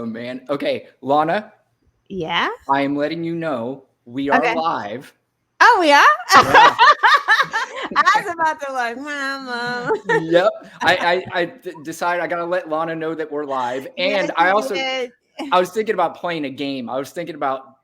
Oh, man. Okay, Lana, Yeah. I am letting you know we are Okay. live. Oh, we are. Yeah. I was about to like, Mama. Yep. I decided I got to let Lana know that we're live. Yes, And you did. I was thinking about playing a game. I was thinking about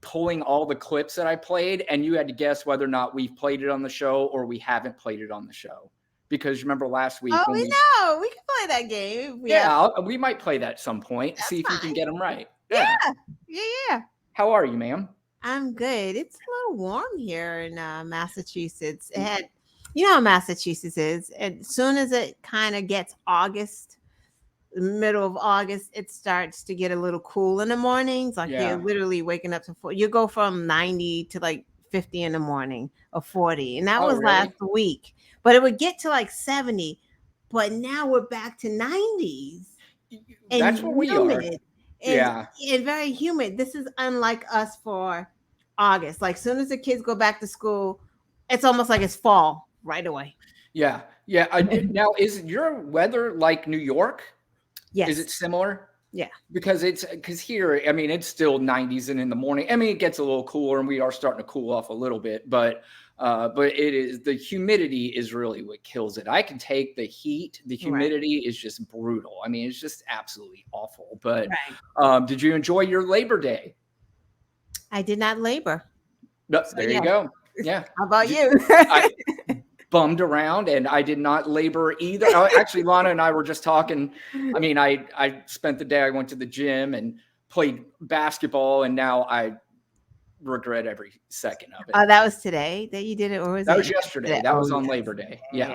pulling all the clips that I played, and you had to guess whether or not we've played it on the show or we haven't played it on the show. Because remember last week Oh, when we we, know. We can play that game. We have. we might play that at some point, see That's if we can fine. get them right. Yeah. Yeah. Yeah. Yeah. How are you, ma'am? I'm good. It's a little warm here in Massachusetts. It had, you know how Massachusetts is. As soon as it kind of gets August, the middle of August, it starts to get a little cool in the mornings. Like you're Yeah. literally waking up to you go from 90 to like 50 in the morning or 40. And that Oh, was last really? week. But it would get to like 70. But now we're back to 90s and That's what we are. humid and, Yeah. and very humid. This is unlike us for August. Like soon as the kids go back to school, it's almost like it's fall right away. Yeah. Yeah. Now, is your weather like New York? Is it Yes. similar? Yeah. Because here, I mean, it's still 90s and in the morning. I mean, it gets a little cooler and we are starting to cool off a little bit, but it is the humidity is really what kills it. I can take the heat. The Right. humidity is just brutal. I mean, it's just absolutely awful. But Right. did you enjoy your Labor Day? I did not labor. No, So there you yeah. go. Yeah. How about Did- you? I bummed around and I did not labor either. Oh, actually, Lana and I were just talking. I mean, I spent the day, I went to the gym and played basketball, and now I regret every second of it. Oh, that was today that you did it, or was That it was yesterday. yesterday? That Oh, was on Labor Day. Yeah. So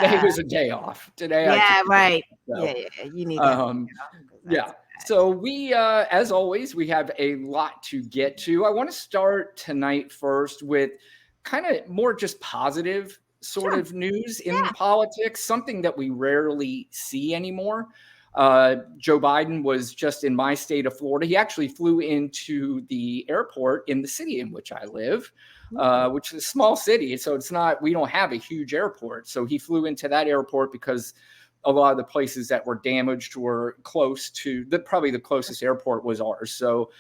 today yeah. was a day off. Today I took Yeah, the day right. off. Yeah, So, yeah. You need to have um, it off 'cause yeah. that's So we, as always, we have a lot to get to. I want to start tonight first with kind of more just positive sort sure. of news in Yeah. politics, something that we rarely see anymore. Joe Biden was just in my state of Florida. He actually flew into the airport in the city in which I live, which is a small city. So we don't have a huge airport. So he flew into that airport because a lot of the places that were damaged were close to probably the closest airport was ours. So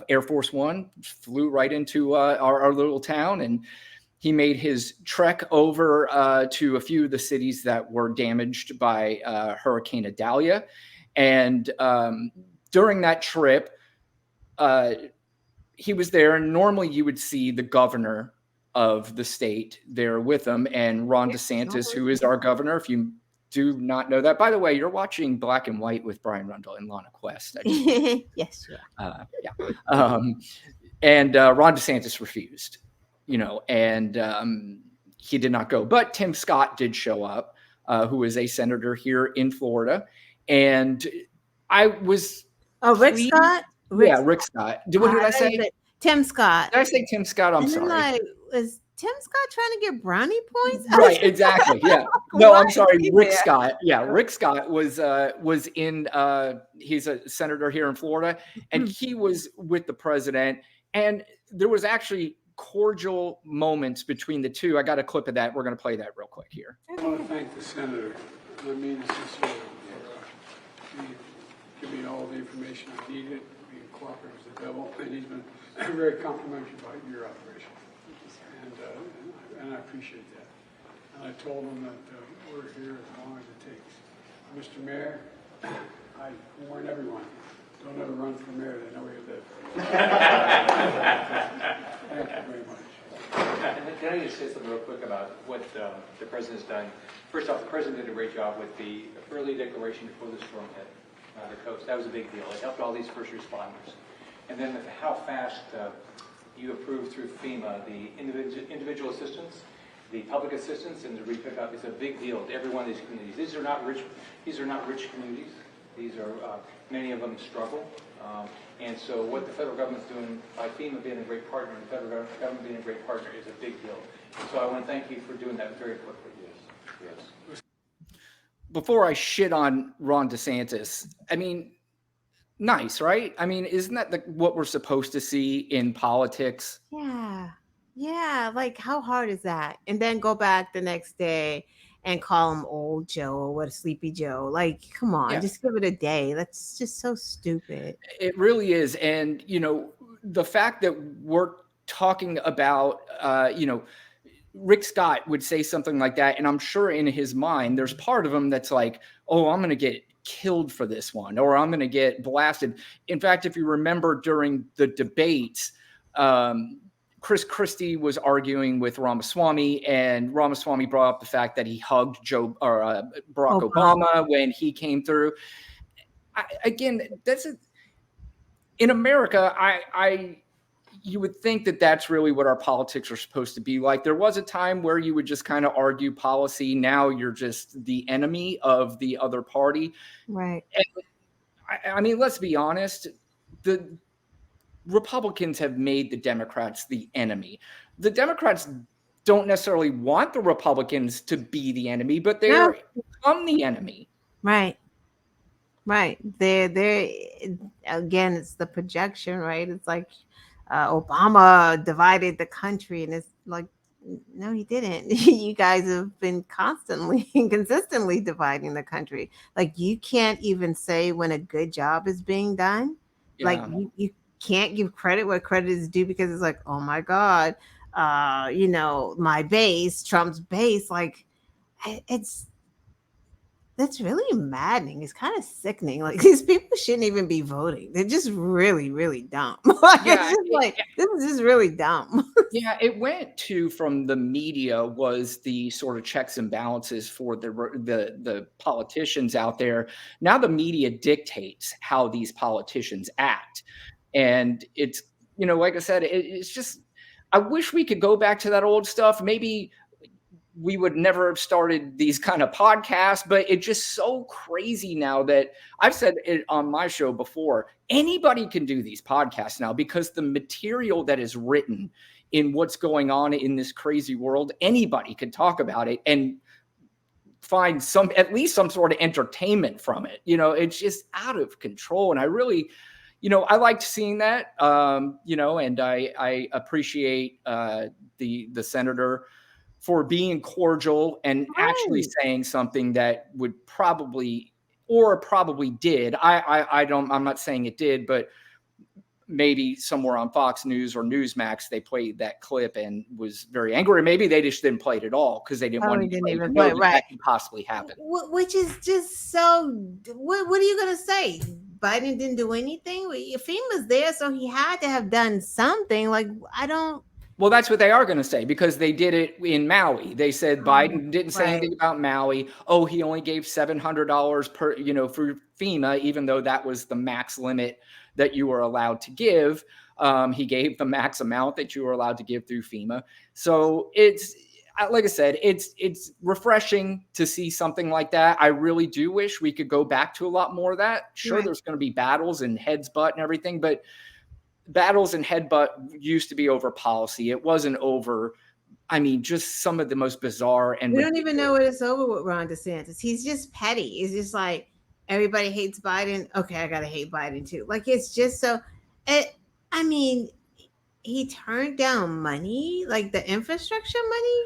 Air Force One flew right into our little town, and he made his trek over to a few of the cities that were damaged by Hurricane Idalia. And during that trip, he was there, and normally you would see the governor of the state there with him, and Ron DeSantis, who is our governor. If you do not know that, by the way, you're watching Black and White with Brian Rundle and Lana Quest. Yes, you are. And Ron DeSantis refused, and he did not go. But Tim Scott did show up, who is a senator here in Florida, and I was. Oh, Rick pleased. Scott? Rick Scott. What did I say? Tim Scott. Did I say Tim Scott? I'm And then, sorry. like, was Tim Scott trying to get brownie points? Right, exactly. Yeah. No, Why I'm sorry. is he Rick there? Scott. Yeah, Rick Scott was in. He's a senator here in Florida, and he was with the president. And there was actually cordial moments between the two. I got a clip of that. We're going to play that real quick here. I want to thank the senator. I mean this sincerely for giving me all the information I needed, being cooperative as the devil, and he's been very complimentary about your operation, and I appreciate that. And I told him that we're here as long as it takes. Mr. Mayor, I warn everyone, don't ever run for mayor. They know where you live. Thank you very much. Can I just say something real quick about what the president's done? First off, the president did a great job with the early declaration before the storm hit the coast. That was a big deal. It helped all these first responders. And then how fast you approved through FEMA the individual assistance, the public assistance, and the re-pickup is a big deal to every one of these communities. These are not rich communities. These are many of them struggle. And so what the federal government's doing by FEMA being a great partner and the federal government being a great partner is a big deal. So I want to thank you for doing that very quickly. Yes. Before I shit on Ron DeSantis, I mean, nice, right? I mean, isn't that what we're supposed to see in politics? Yeah. Yeah. Like, how hard is that? And then go back the next day and call him old Joe or what, Sleepy Joe. Like, come on, Yeah. just give it a day. That's just so stupid. It really is. And, the fact that we're talking about, Rick Scott would say something like that. And I'm sure in his mind, there's part of him that's like, oh, I'm going to get killed for this one, or I'm going to get blasted. In fact, if you remember during the debates, Chris Christie was arguing with Ramaswamy, and Ramaswamy brought up the fact that he hugged Barack Obama when he came through. Again, in America, you would think that that's really what our politics are supposed to be like. There was a time where you would just kind of argue policy. Now you're just the enemy of the other party. Right. And I mean, let's be honest. The Republicans have made the Democrats the enemy. The Democrats don't necessarily want the Republicans to be the enemy, but they're become the enemy. Right. Right. They're again, it's the projection, right? It's like Obama divided the country, and it's like, no, he didn't. You guys have been constantly and consistently dividing the country. Like, you can't even say when a good job is being done. Yeah. Like, you can't give credit where credit is due, because it's like, oh my God, my base, Trump's base, like, that's really maddening. It's kind of sickening. Like, these people shouldn't even be voting. They're just really, really dumb. This is just really dumb. Yeah, it went to, from the media, was the sort of checks and balances for the politicians out there. Now the media dictates how these politicians act. And it's, like I said, it's just, I wish we could go back to that old stuff. Maybe we would never have started these kind of podcasts, but it's just so crazy now that I've said it on my show before. Anybody can do these podcasts now, because the material that is written in what's going on in this crazy world, anybody can talk about it and find at least some sort of entertainment from it. It's just out of control. And I really, I liked seeing that, and I appreciate the senator for being cordial and actually saying something that would probably did. I'm not saying it did, but maybe somewhere on Fox News or Newsmax, they played that clip and was very angry. Or maybe they just didn't play it at all because they didn't want to even know that could possibly happen. Which is just so, what are you going to say? Biden didn't do anything? FEMA's there, so he had to have done something. Like, Well, that's what they are going to say, because they did it in Maui. They said Biden didn't say anything about Maui. Oh, he only gave $700 per, for FEMA, even though that was the max limit that you were allowed to give. He gave the max amount that you were allowed to give through FEMA. So it's, like I said, it's refreshing to see something like that. I really do wish we could go back to a lot more of that. Sure, there's going to be battles and heads butt and everything, but battles and headbutt used to be over policy. It wasn't over, just some of the most bizarre and we don't even know what it's over with Ron DeSantis. He's just petty. It's just like, everybody hates Biden. Okay, I gotta hate Biden too. Like, it's just so. He turned down money, like the infrastructure money.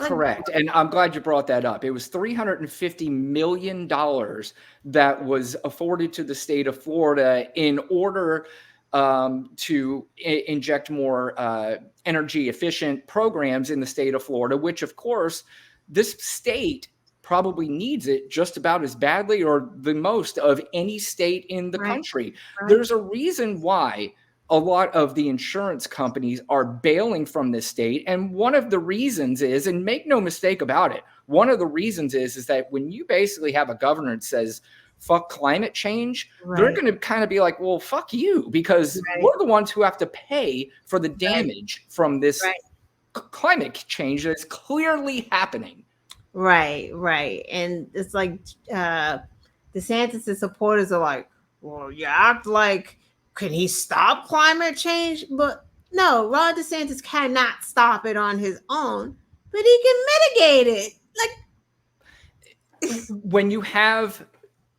Correct. And I'm glad you brought that up. It was $350 million that was afforded to the state of Florida in order to inject more energy efficient programs in the state of Florida, which of course this state probably needs it just about as badly or the most of any state in the country. There's a reason why a lot of the insurance companies are bailing from this state. And one of the reasons is, and make no mistake about it, one of the reasons is that when you basically have a governor that says, fuck climate change, they're going to kind of be like, well, fuck you, because we're the ones who have to pay for the damage from this climate change that's clearly happening. Right. And it's like DeSantis' supporters are like, well, you act like, can he stop climate change? But no, Ron DeSantis cannot stop it on his own, but he can mitigate it. When you have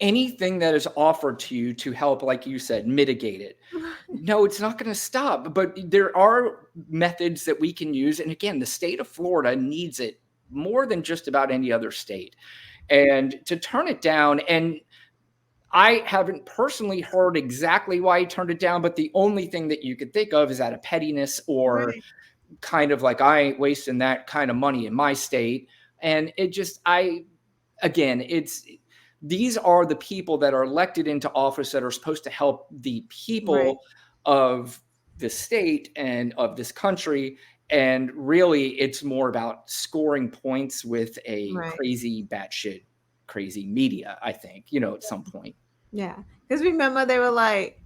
anything that is offered to you to help, like you said, mitigate it, no, it's not going to stop. But there are methods that we can use. And again, the state of Florida needs it more than just about any other state. And to turn it down, and I haven't personally heard exactly why he turned it down, but the only thing that you could think of is out of pettiness or Right. kind of like, I ain't wasting that kind of money in my state. And it just, again, these are the people that are elected into office that are supposed to help the Right. people of the state and of this country. And really, it's more about scoring points with a Right. crazy, batshit, crazy media, I think, you know, at some point. Yeah. Because remember, they were like,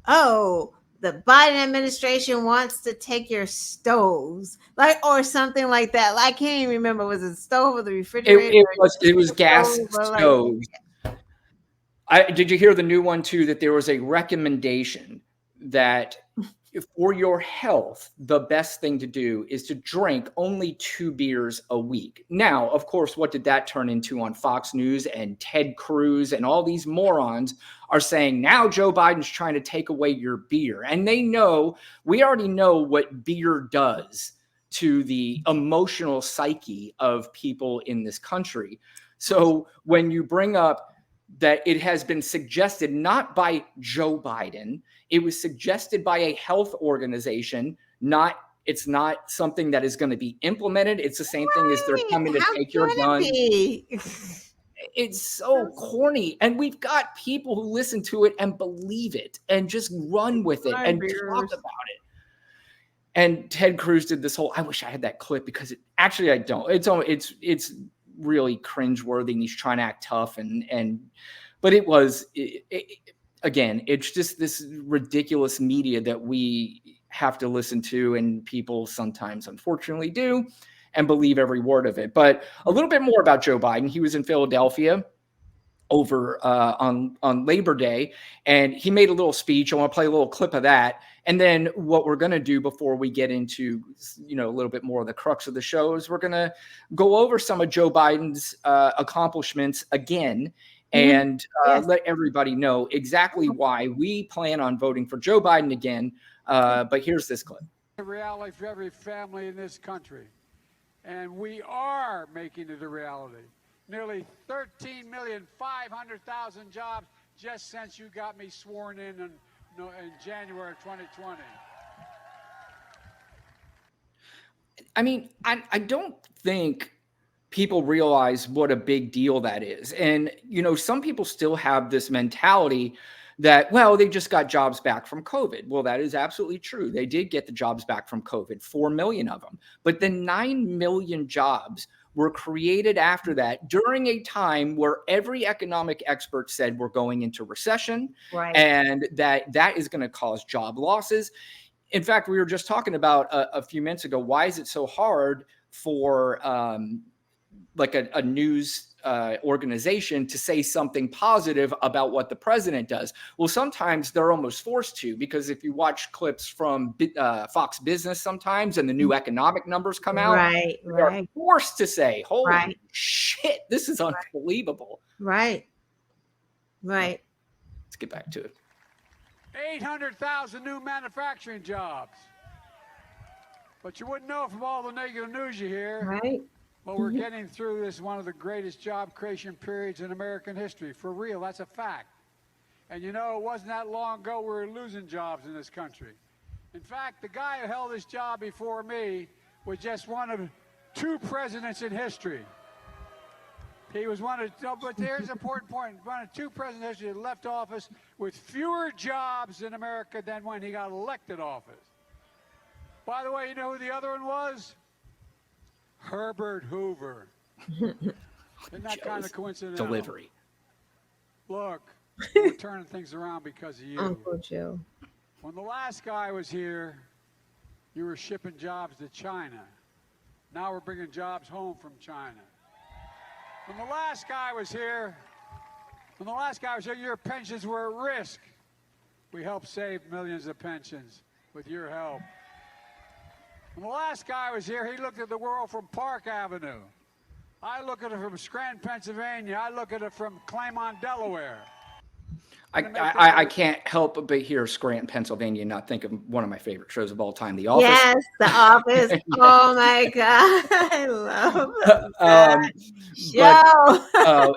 oh, the Biden administration wants to take your stoves, like, or something like that. Like, I can't even remember, was it stove or the refrigerator? It was gas Stove, or like, stoves. Did you hear the new one too, that there was a recommendation that for your health, the best thing to do is to drink only 2 beers a week. Now, of course, what did that turn into on Fox News? And Ted Cruz and all these morons are saying now Joe Biden's trying to take away your beer. And we already know what beer does to the emotional psyche of people in this country. So when you bring up that it has been suggested not by Joe Biden, it was suggested by a health organization. It's not something that is going to be implemented. It's the same thing as they're coming to how take your can it gun. be? It's so corny. And we've got people who listen to it and believe it and just run with it and talk about it. And Ted Cruz did this whole, I wish I had that clip because actually I don't. It's really cringeworthy and he's trying to act tough but again, it's just this ridiculous media that we have to listen to, and people sometimes unfortunately do and believe every word of it. But a little bit more about Joe Biden. He was in Philadelphia over on Labor Day, and he made a little speech. I want to play a little clip of that. And then what we're going to do before we get into, a little bit more of the crux of the show is we're going to go over some of Joe Biden's accomplishments again and let everybody know exactly why we plan on voting for Joe Biden again. But here's this clip. A reality for every family in this country, and we are making it a reality. Nearly 13,500,000 jobs just since you got me sworn in January of 2020. I mean, I don't think people realize what a big deal that is. And, some people still have this mentality that, well, they just got jobs back from COVID. Well, that is absolutely true. They did get the jobs back from COVID, 4 million of them. But the 9 million jobs were created after that during a time where every economic expert said we're going into recession, and that is going to cause job losses. In fact, we were just talking about a few minutes ago, why is it so hard for like a news organization to say something positive about what the president does? Well, sometimes they're almost forced to, because if you watch clips from Fox Business sometimes and the new economic numbers come out, they're forced to say, holy shit, this is unbelievable. Right. Let's get back to it. 800,000 new manufacturing jobs. But you wouldn't know from all the negative news you hear. Right. But we're getting through this, one of the greatest job creation periods in American history. For real, that's a fact. And it wasn't that long ago we were losing jobs in this country. In fact, the guy who held this job before me was just one of 2 presidents in history. He was but here's an important point, one of 2 presidents in history that left office with fewer jobs in America than when he got elected office. By the way, you know who the other one was? Herbert Hoover. Isn't that kind of coincidental? Delivery. Look, we're turning things around because of you. Uncle Joe. When the last guy was here, you were shipping jobs to China. Now we're bringing jobs home from China. When the last guy was here, your pensions were at risk. We helped save millions of pensions with your help. When the last guy was here, he looked at the world from Park Avenue. I look at it from Scranton, Pennsylvania. I look at it from Claymont, Delaware. I can't help but hear Scranton, Pennsylvania, and not think of one of my favorite shows of all time, The Office. Yes, The Office. Yeah. Oh my God. I love But show.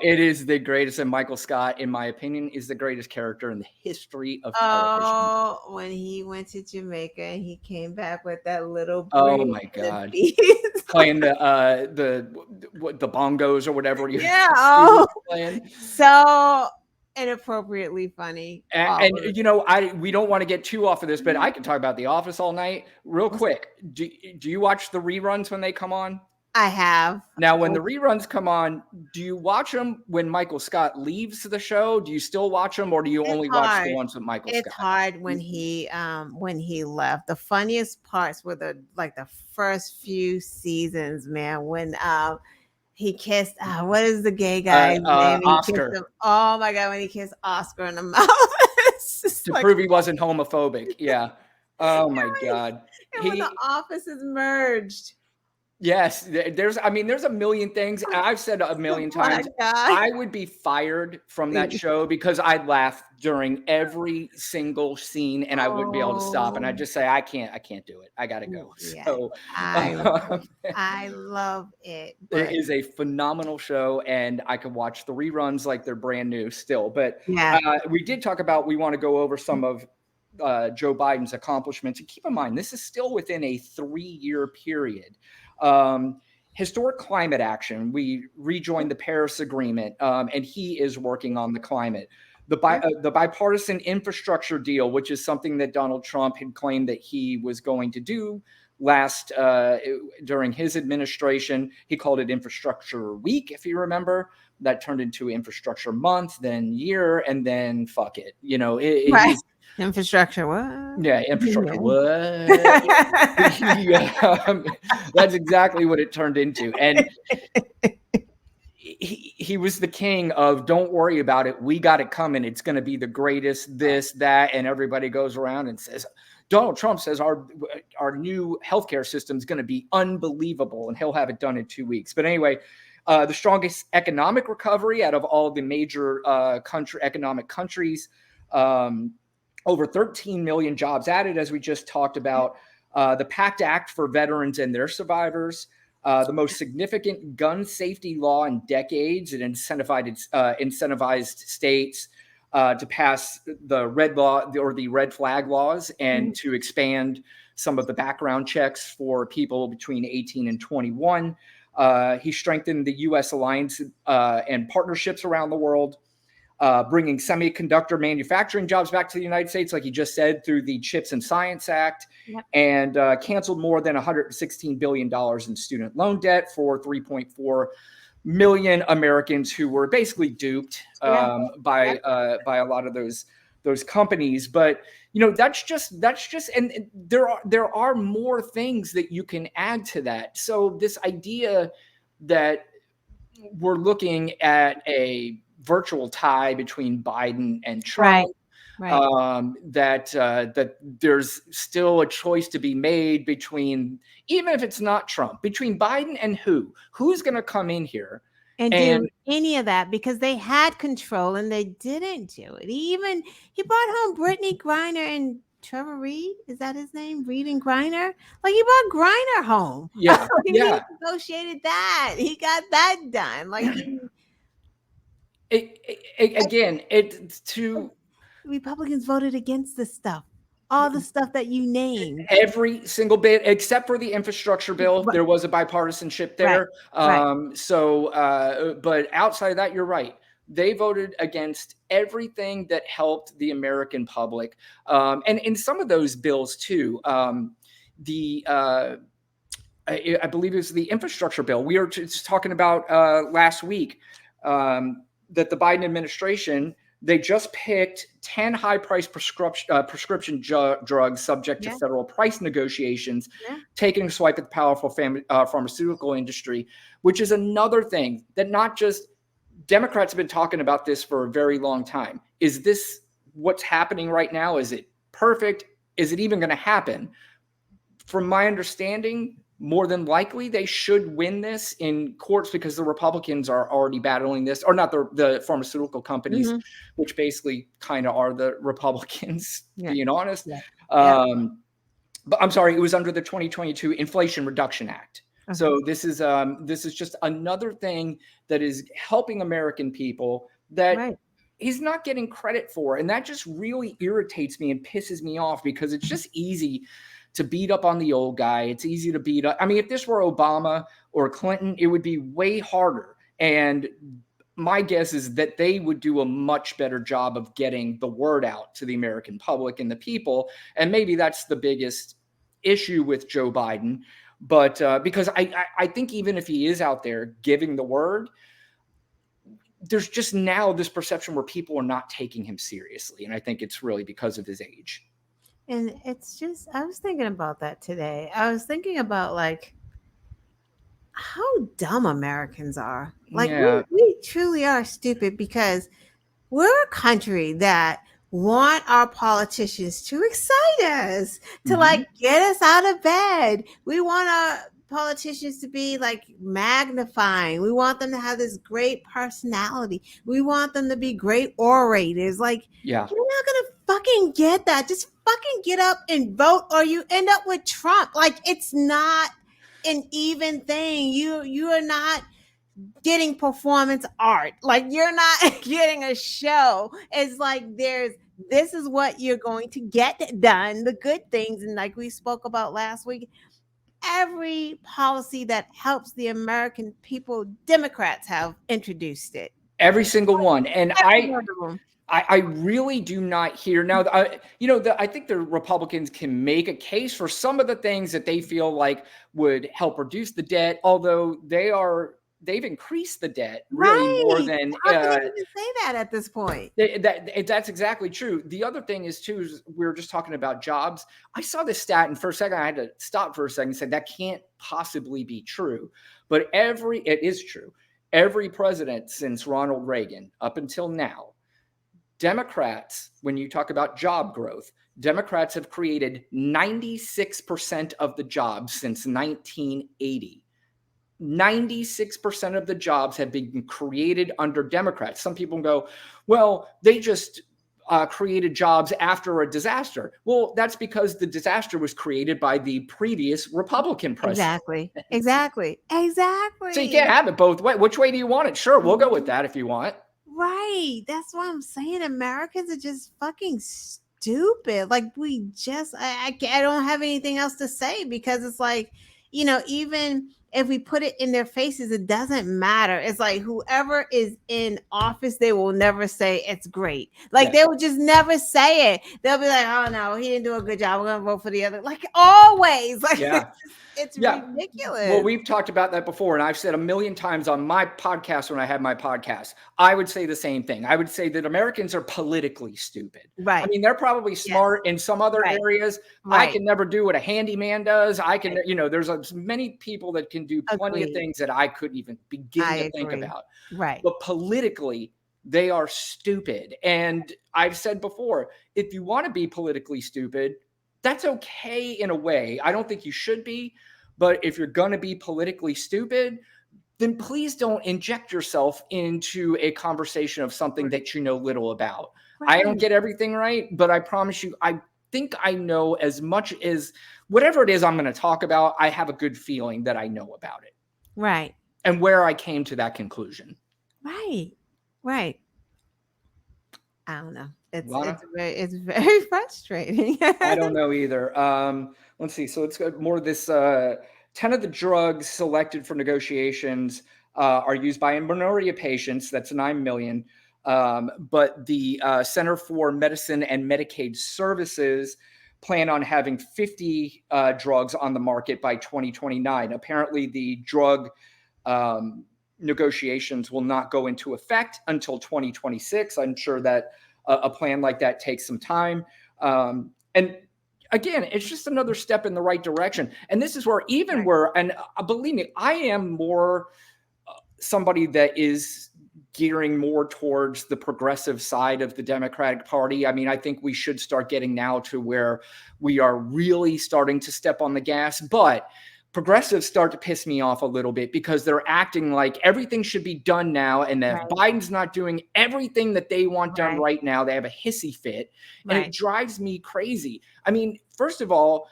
it is the greatest, and Michael Scott, in my opinion, is the greatest character in the history of television. Oh, when he went to Jamaica and he came back with that little Oh breed my of God. bees. Playing the bongos or whatever he Yeah, he oh, was playing. so inappropriately funny. All And of it. you know, we don't want to get too off of this, but I can talk about The Office all night. Real quick, do you watch the reruns when they come on? I have. Now, when the reruns come on, do you watch them when Michael Scott leaves the show? Do you still watch them, or do you It's only watch the hard. ones with Michael It's Scott? hard when he left. The funniest parts were the first few seasons, man. When he kissed what is the gay guy's name? He Oscar. kissed him. Oh my God, when he kissed Oscar in the mouth. It's just To like, prove he wasn't homophobic. Yeah. Oh my God. and when the offices merged. Yes, there's a million things. I've said a million Oh my times, God. I would be fired from that show because I'd laugh during every single scene and I wouldn't be able to stop. And I'd just say, I can't do it. I got to go. Yeah, So I love it. it is a phenomenal show and I could watch the reruns like they're brand new still. But Yeah. we did talk about, we want to go over some of Joe Biden's accomplishments. And keep in mind, this is still within a 3-year period. Historic climate action. We rejoined the Paris Agreement, and he is working on the climate. The bipartisan infrastructure deal, which is something that Donald Trump had claimed that he was going to do during his administration. He called it Infrastructure Week, if you remember. That turned into Infrastructure Month, then year, and then fuck it. You know, Right. Infrastructure, what? Yeah, infrastructure. What? That's exactly what it turned into. And he was the king of don't worry about it. We got it coming. It's going to be the greatest, this, that. And everybody goes around and says, Donald Trump says our new healthcare system is going to be unbelievable and he'll have it done in 2 weeks. But anyway, the strongest economic recovery out of all the major economic countries. Over 13 million jobs added, as we just talked about. The PACT Act for veterans and their survivors. The most significant gun safety law in decades. It incentivized states to pass the red law or the red flag laws and to expand some of the background checks for people between 18 and 21. He strengthened the U.S. alliance and partnerships around the world. Bringing semiconductor manufacturing jobs back to the United States, like you just said, through the CHIPS and Science Act, and canceled more than $116 billion in student loan debt for 3.4 million Americans who were basically duped by a lot of those companies. But you know, that's just, and there are more things that you can add to that. So this idea that we're looking at a virtual tie between Biden and Trump, that there's still a choice to be made between, even if it's not Trump, between Biden and who's going to come in here and do any of that, because they had control and they didn't do it. He brought home Brittany Griner and Trevor Reed. Is that his name? Reed and Griner? Like, he brought Griner home. Yeah. He negotiated that. He got that done. Like, Republicans voted against this stuff. All the stuff that you named. Every single bit, except for the infrastructure bill. There was a bipartisanship there. But outside of that, you're right. They voted against everything that helped the American public. And in some of those bills too, I believe it was the infrastructure bill we were just talking about last week, that the Biden administration, they just picked 10 high-priced prescription drugs subject to federal price negotiations, taking a swipe at the powerful pharmaceutical industry, which is another thing that not just Democrats have been talking about this for a very long time. Is this what's happening right now? Is it perfect? Is it even going to happen? From my understanding, more than likely they should win this in courts because the Republicans are already battling this, or not the pharmaceutical companies, which basically kind of are the Republicans, being honest. Yeah. But I'm sorry, it was under the 2022 Inflation Reduction Act. So this is just another thing that is helping American people that he's not getting credit for. And that just really irritates me and pisses me off, because it's just easy to beat up on the old guy. It's easy to beat up. I mean, if this were Obama or Clinton, it would be way harder. And my guess is that they would do a much better job of getting the word out to the American public and the people. And maybe that's the biggest issue with Joe Biden. But because I think even if he is out there giving the word, there's just now this perception where people are not taking him seriously. And I think it's really because of his age. And it's just, I was thinking about that today. I was thinking about like how dumb Americans are. Like we truly are stupid, because we're a country that want our politicians to excite us, to like get us out of bed. We want our politicians to be like magnifying. We want them to have this great personality. We want them to be great orators. Like, you're not gonna fucking get that. Just fucking get up and vote, or you end up with Trump. Like, it's not an even thing. You are not getting performance art. Like, you're not getting a show. It's like this is what you're going to get done, the good things. And like we spoke about last week, every policy that helps the American people, Democrats have introduced it. Every single one. And I really do not hear now. I think the Republicans can make a case for some of the things that they feel like would help reduce the debt, although they've increased the debt really more than. How can they even say that at this point? That's exactly true. The other thing is too, is we were just talking about jobs. I saw this stat, and for a second I had to stop for a second and say that can't possibly be true, but it is true. Every president since Ronald Reagan up until now, Democrats, when you talk about job growth, Democrats have created 96% of the jobs since 1980. 96% of the jobs have been created under Democrats. Some people go, well, they just created jobs after a disaster. Well, that's because the disaster was created by the previous Republican president. Exactly. So you can't have it both ways. Which way do you want it? Sure, we'll go with that if you want. Right. That's what I'm saying. Americans are just fucking stupid. Like, I don't have anything else to say, because it's like, even if we put it in their faces, it doesn't matter. It's like whoever is in office, they will never say it's great. Like, they will just never say it. They'll be like, oh no, he didn't do a good job, we're gonna vote for the other. Like, always. Like, it's ridiculous. Well, we've talked about that before, and I've said a million times on my podcast when I had my podcast, I would say the same thing. I would say that Americans are politically stupid. Right. I mean, they're probably smart in some other areas. I can never do what a handyman does. I can, there's many people that can do plenty of things that I couldn't even begin to think about. Right. But politically, they are stupid. And I've said before, if you want to be politically stupid, that's okay in a way. I don't think you should be. But if you're going to be politically stupid, then please don't inject yourself into a conversation of something that you know little about. I don't get everything right, but I promise you, I think I know as much as whatever it is I'm going to talk about. I have a good feeling that I know about it. Right. And where I came to that conclusion. Right. I don't know. It's very frustrating. I don't know either. Let's see. So it's got more of this. 10 of the drugs selected for negotiations are used by a minority of patients. That's 9 million. But the Center for Medicine and Medicaid Services plan on having 50 drugs on the market by 2029. Apparently, the drug negotiations will not go into effect until 2026. I'm sure that a plan like that takes some time. And again, it's just another step in the right direction. And this is where and believe me, I am more somebody that is gearing more towards the progressive side of the Democratic Party. I mean, I think we should start getting now to where we are really starting to step on the gas. But progressives start to piss me off a little bit because they're acting like everything should be done now. And that if Biden's not doing everything that they want done right now, they have a hissy fit. And it drives me crazy. I mean, first of all,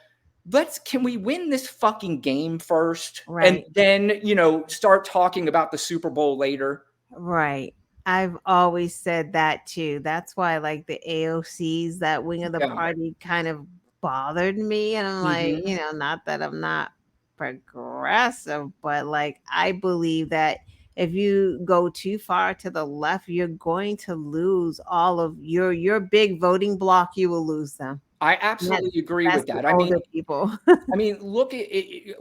can we win this fucking game first? And then, start talking about the Super Bowl later. Right. I've always said that too. That's why like the AOCs, that wing of the party kind of bothered me. And I'm like, not that I'm not progressive, but like I believe that if you go too far to the left, you're going to lose all of your big voting block. You will lose them. I absolutely agree with that. I mean, look at it.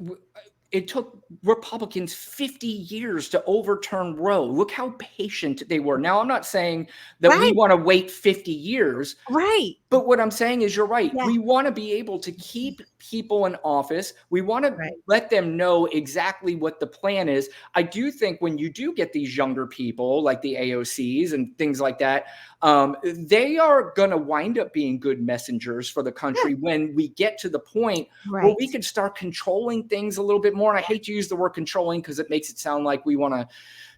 It took Republicans 50 years to overturn Roe. Look how patient they were. Now, I'm not saying that we want to wait 50 years. Right. But what I'm saying is you're right. Yeah. We want to be able to keep people in office. We want to let them know exactly what the plan is. I do think when you do get these younger people like the AOCs and things like that, they are going to wind up being good messengers for the country when we get to the point where we can start controlling things a little bit more. And I hate to use the word controlling because it makes it sound like we want to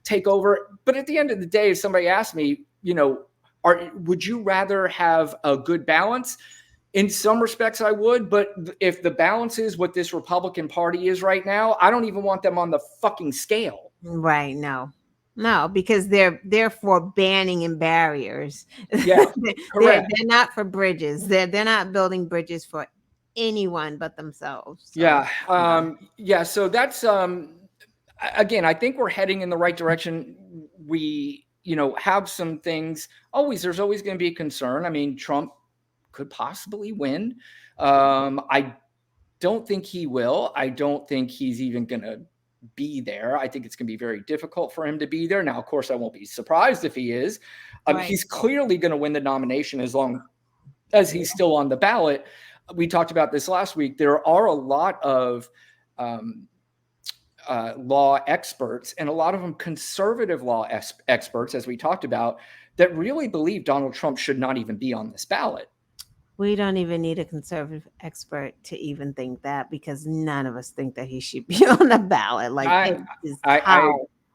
take over. But at the end of the day, if somebody asks me, would you rather have a good balance? In some respects, I would. But if the balance is what this Republican Party is right now, I don't even want them on the fucking scale. Right. No, because they're for banning and barriers. Yeah, they're not for bridges. They're not building bridges for anyone but themselves. So, yeah. So that's again, I think we're heading in the right direction. We have some things. There's always going to be a concern. I mean, Trump could possibly win. I don't think he will. I don't think he's even going to be there. I think it's going to be very difficult for him to be there. Now, of course, I won't be surprised if he is. He's clearly going to win the nomination as long as he's still on the ballot. We talked about this last week. There are a lot of law experts, and a lot of them conservative law experts, as we talked about, that really believe Donald Trump should not even be on this ballot. We don't even need a conservative expert to even think that, because none of us think that he should be on the ballot. Like, I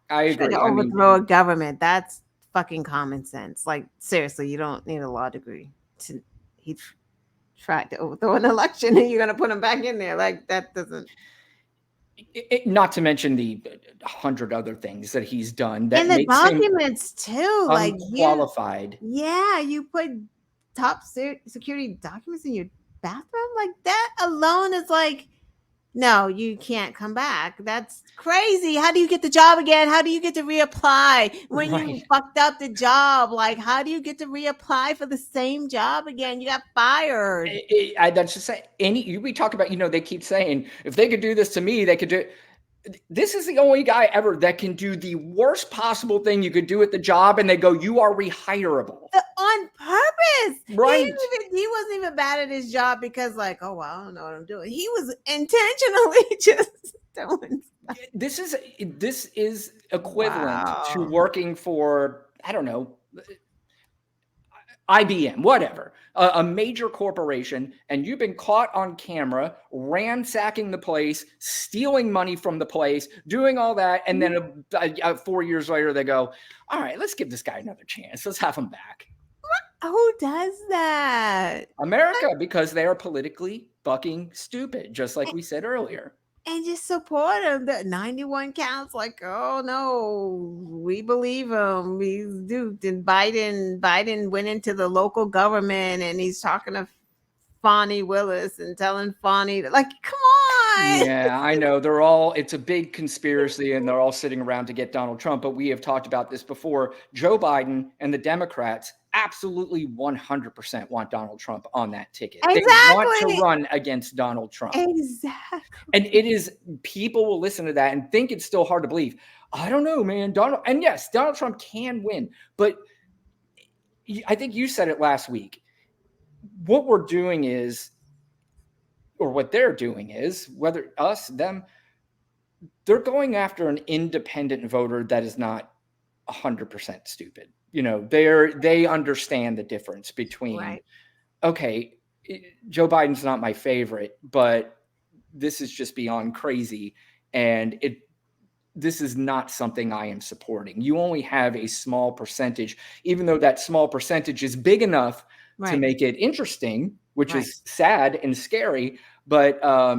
agree. To overthrow a government, that's fucking common sense. Like, seriously, you don't need a law degree to. He tried to overthrow an election, and you're gonna put him back in there. Like, that doesn't. Not to mention the 100 other things that he's done that and the makes documents too, like qualified. You put top security documents in your bathroom, like that alone is like, no, you can't come back. That's crazy. How do you get the job again? How do you get to reapply when you fucked up the job? Like, how do you get to reapply for the same job again? You got fired. That's just say we talk about, they keep saying, if they could do this to me, they could do it. This is the only guy ever that can do the worst possible thing you could do at the job, and they go, you are rehirable. On purpose. Right. He wasn't even bad at his job because, like, oh, well, I don't know what I'm doing. He was intentionally just doing stuff. This is equivalent to working for, I don't know, IBM, whatever, a major corporation, and you've been caught on camera ransacking the place, stealing money from the place, doing all that, and then 4 years later they go, all right, let's give this guy another chance. Let's have him back. Who does that? America, because they are politically fucking stupid, just like we said earlier. And just support him. The 91 counts, like, oh no, we believe him. He's duped. And Biden went into the local government and he's talking to Fonnie Willis and telling Fonnie, like, come on. Yeah, I know. It's a big conspiracy and they're all sitting around to get Donald Trump. But we have talked about this before. Joe Biden and the Democrats absolutely 100% want Donald Trump on that ticket. Exactly. They want to run against Donald Trump. Exactly. And people will listen to that and think it's still hard to believe. I don't know, man. And yes, Donald Trump can win. But I think you said it last week. What we're doing is, or what they're doing is, whether us, them, they're going after an independent voter that is not 100% stupid. They understand the difference between, okay, Joe Biden's not my favorite, but this is just beyond crazy. And this is not something I am supporting. You only have a small percentage, even though that small percentage is big enough to Right. make it interesting, which Right. is sad and scary. But I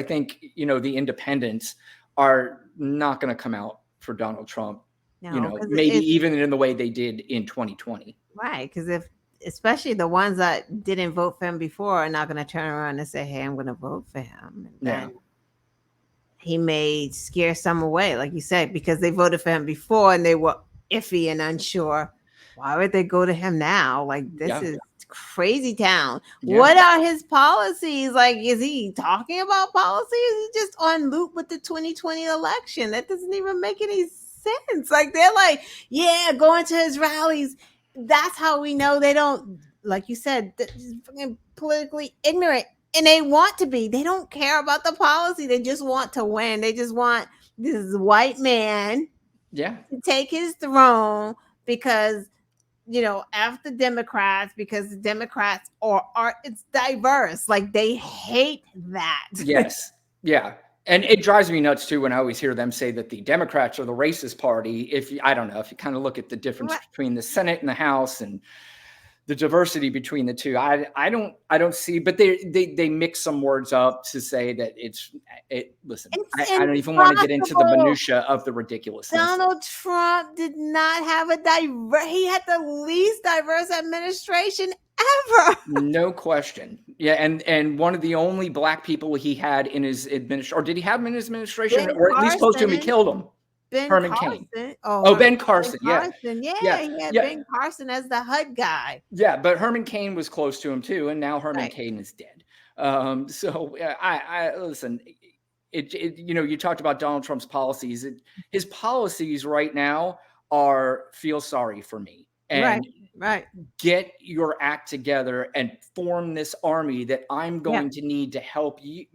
think, the independents are not going to come out for Donald Trump, No, 'cause maybe it's even in the way they did in 2020. right. Because especially the ones that didn't vote for him before are not going to turn around and say, "Hey, I'm going to vote for him," and Yeah. then he may scare some away, like you said, because they voted for him before and they were iffy and unsure. Why would they go to him now? Like, this Yeah. is crazy town. Yeah. What are his policies? Like, is he talking about policy? Is he just on loop with the 2020 election? That doesn't even make any sense. Like, they're like, yeah, going to his rallies. That's how we know they don't, like you said, fucking politically ignorant. And they want to be. They don't care about the policy. They just want to win. They just want this white man Yeah. to take his throne because, after Democrats, because the Democrats are it's diverse. Like, they hate that. Yes. Yeah. And it drives me nuts too when I always hear them say that the Democrats are the racist party. I don't know, if you kind of look at the difference Right. between the Senate and the House and the diversity between the two, I don't see, but they mix some words up to say that listen, It's I don't even want to get into the impossible. minutia of the ridiculousness. Donald Trump did not have he had the least diverse administration ever. No question. Yeah, and one of the only black people he had in his administration, or did he have him in his administration, Ben or at least close to him? He Carson. killed him. Ben Herman Carson. Cain. Oh, Ben Carson. Yeah. Carson. Yeah, Yeah. he had Yeah. Ben Carson as the HUD guy. Yeah, but Herman Cain was close to him too, and now Herman Right. Cain is dead. So I listen. You talked about Donald Trump's policies. His policies right now are feel sorry for me and Right. get your act together and form this army that I'm going to need to help you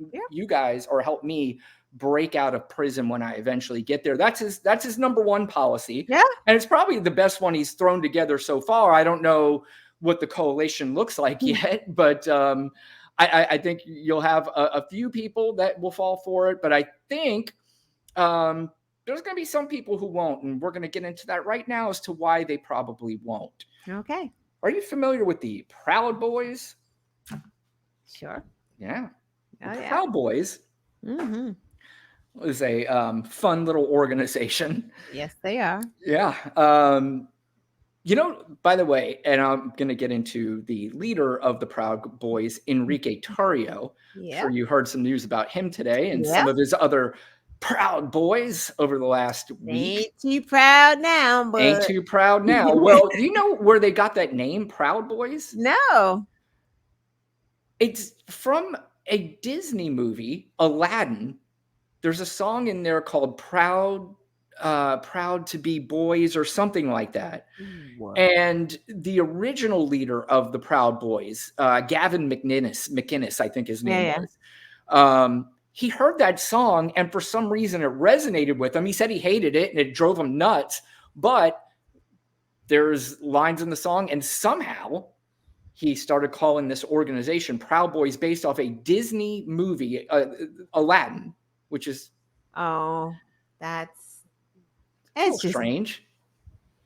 guys, or help me break out of prison when I eventually get there. That's his number one policy. Yeah. And it's probably the best one he's thrown together so far. I don't know what the coalition looks like yet, but I think you'll have a few people that will fall for it. But I think there's going to be some people who won't. And we're going to get into that right now as to why they probably won't. Okay. Are you familiar with the Proud Boys? Sure. Yeah. Oh, The yeah. Proud Boys Mm-hmm. is a fun little organization. Yes, they are. Yeah. By the way, and I'm going to get into the leader of the Proud Boys, Enrique Tarrio. Yeah. Sure, you heard some news about him today and Yeah. some of his other Proud Boys over the last week. Ain't too proud now, but Ain't too proud now. Well, do you know where they got that name, Proud Boys? no. It's from a Disney movie, Aladdin. There's a song in there called Proud to be Boys or something like that. What? And the original leader of the Proud Boys, Gavin McInnes, I think his name was. He heard that song, and for some reason it resonated with him. He said he hated it and it drove him nuts, but there's lines in the song, and somehow he started calling this organization Proud Boys based off a Disney movie, Aladdin, which is it's just strange.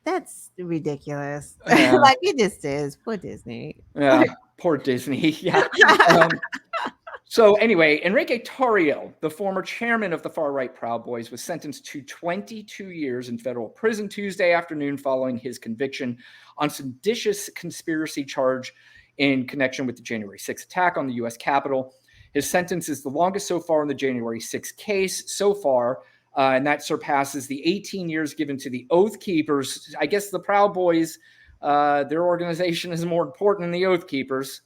That's ridiculous. Yeah. Like, it just is. Poor Disney. Yeah, poor Disney. Yeah. So anyway, Enrique Tarrio, the former chairman of the far-right Proud Boys, was sentenced to 22 years in federal prison Tuesday afternoon following his conviction on seditious conspiracy charge in connection with the January 6th attack on the U.S. Capitol. His sentence is the longest so far in the January 6th case so far, and that surpasses the 18 years given to the Oath Keepers. I guess the Proud Boys, their organization is more important than the Oath Keepers.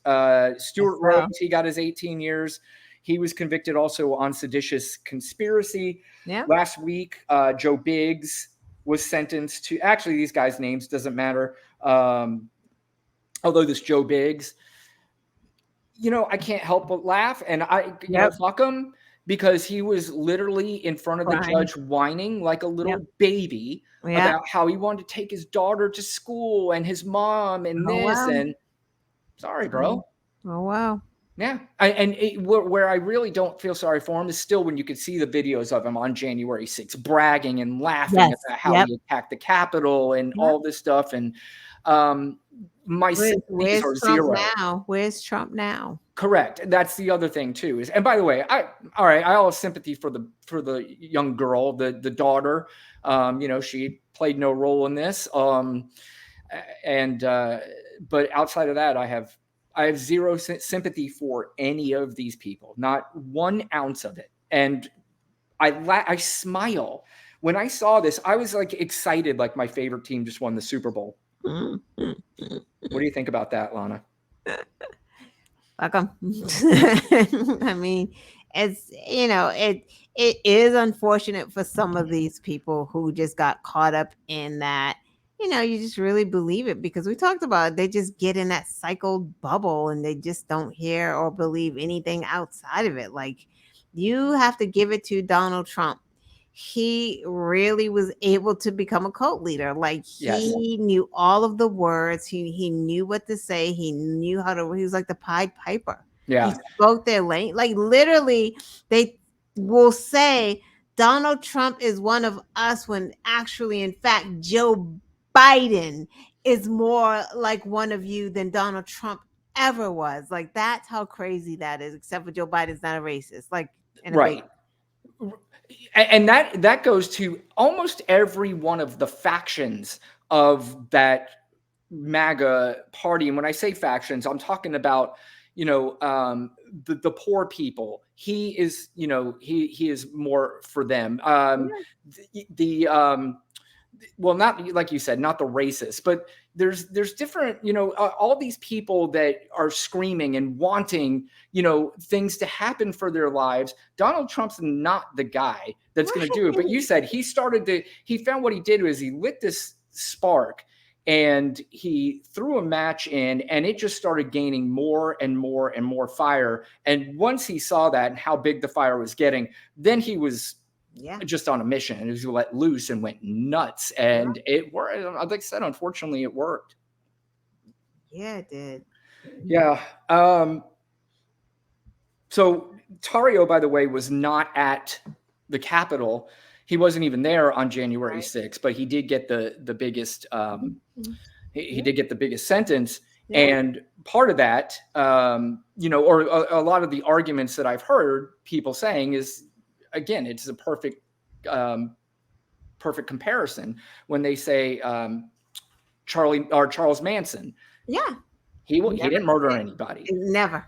Stuart Rhodes, he got his 18 years. He was convicted also on seditious conspiracy. Yeah. Last week, Joe Biggs was sentenced to, actually, these guys' names doesn't matter. Although this Joe Biggs, I can't help but laugh, and fuck him, because he was literally in front of the judge whining like a little baby about how he wanted to take his daughter to school and his mom and and sorry, bro. Oh, wow. Yeah. Where I really don't feel sorry for him is still when you could see the videos of him on January 6th bragging and laughing Yes. about how Yep. he attacked the Capitol and Yep. all this stuff. And my sympathies Where's are Trump zero. now? Where's Trump now? Correct. That's the other thing too. And by the way, I all have sympathy for the young girl, the daughter. She played no role in this. But outside of that, I have zero sympathy for any of these people, not 1 ounce of it. And I smile when I saw this. I was like excited, like my favorite team just won the Super Bowl. What do you think about that, Lana? Welcome. I mean, it's it is unfortunate for some of these people who just got caught up in that. You just really believe it because we talked about it, they just get in that cycle bubble and they just don't hear or believe anything outside of it. Like you have to give it to Donald Trump. He really was able to become a cult leader. Like Yes. he knew all of the words. He knew what to say. He knew how to. He was like the Pied Piper. Yeah. He spoke their language. Like literally, they will say Donald Trump is one of us when actually, in fact, Joe Biden is more like one of you than Donald Trump ever was. Like that's how crazy that is. Except for Joe Biden's not a racist. Like in a Right. And that goes to almost every one of the factions of that MAGA party. And when I say factions, I'm talking about, the poor people. He is, he is more for them. Well, not like you said, not the racist, but there's different, all these people that are screaming and wanting, things to happen for their lives. Donald Trump's not the guy that's going to do it. But you said he found what he did was he lit this spark and he threw a match in and it just started gaining more and more and more fire. And once he saw that and how big the fire was getting, then he was just on a mission and he was let loose and went nuts. And it worked. Like I said, unfortunately, it worked. Yeah, it did. Yeah. So Tario, by the way, was not at the Capitol. He wasn't even there on January 6th, but he did get the biggest. He did get the biggest sentence. Yeah. And part of that, or a lot of the arguments that I've heard people saying is, again, it's a perfect comparison when they say Charles Manson. Yeah. He didn't murder anybody. Never.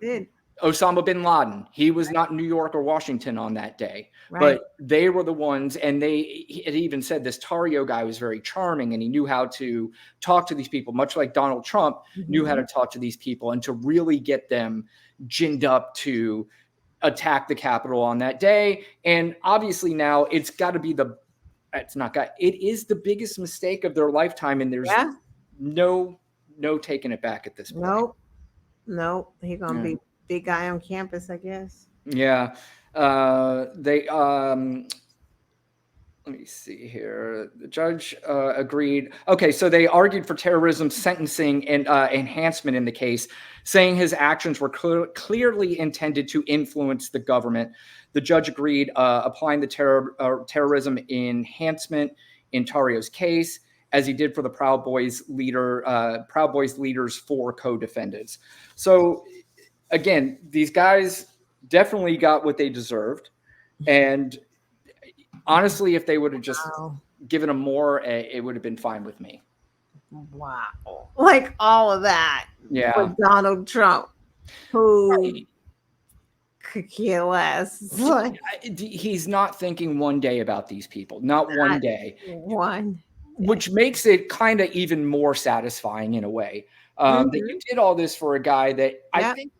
Did. Osama bin Laden. He was not in New York or Washington on that day, but they were the ones. And it even said this Tario guy was very charming and he knew how to talk to these people, much like Donald Trump knew how to talk to these people and to really get them ginned up to attack the Capitol on that day. And obviously now it is the biggest mistake of their lifetime. And there's no taking it back at this point. Nope. He's going to be big guy on campus, I guess. Yeah. Let me see here. The judge agreed. Okay, so they argued for terrorism sentencing and enhancement in the case, saying his actions were clearly intended to influence the government. The judge agreed, applying the terrorism enhancement in Tario's case, as he did for the Proud Boys leaders 4 co-defendants. So again, these guys definitely got what they deserved. And honestly, if they would have just given them more, it would have been fine with me. Wow. Like all of that. Yeah. For Donald Trump, who could care less. He's not thinking one day about these people. Not one day. One. Which makes it kind of even more satisfying in a way. That you did all this for a guy that I think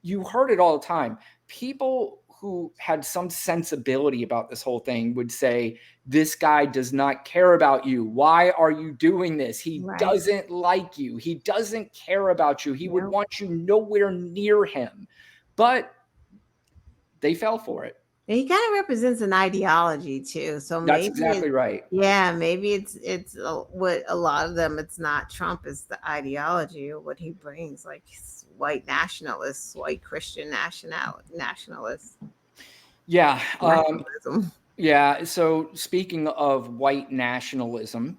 you heard it all the time. People who had some sensibility about this whole thing would say, this guy does not care about you. Why are you doing this? He doesn't like you. He doesn't care about you. He would want you nowhere near him. But they fell for it. And he kind of represents an ideology too. So That's maybe exactly right. maybe it's what a lot of them. It's not Trump. It's the ideology or what he brings, like white nationalists, white Christian nationalists. Yeah. Nationalism. Yeah. So speaking of white nationalism,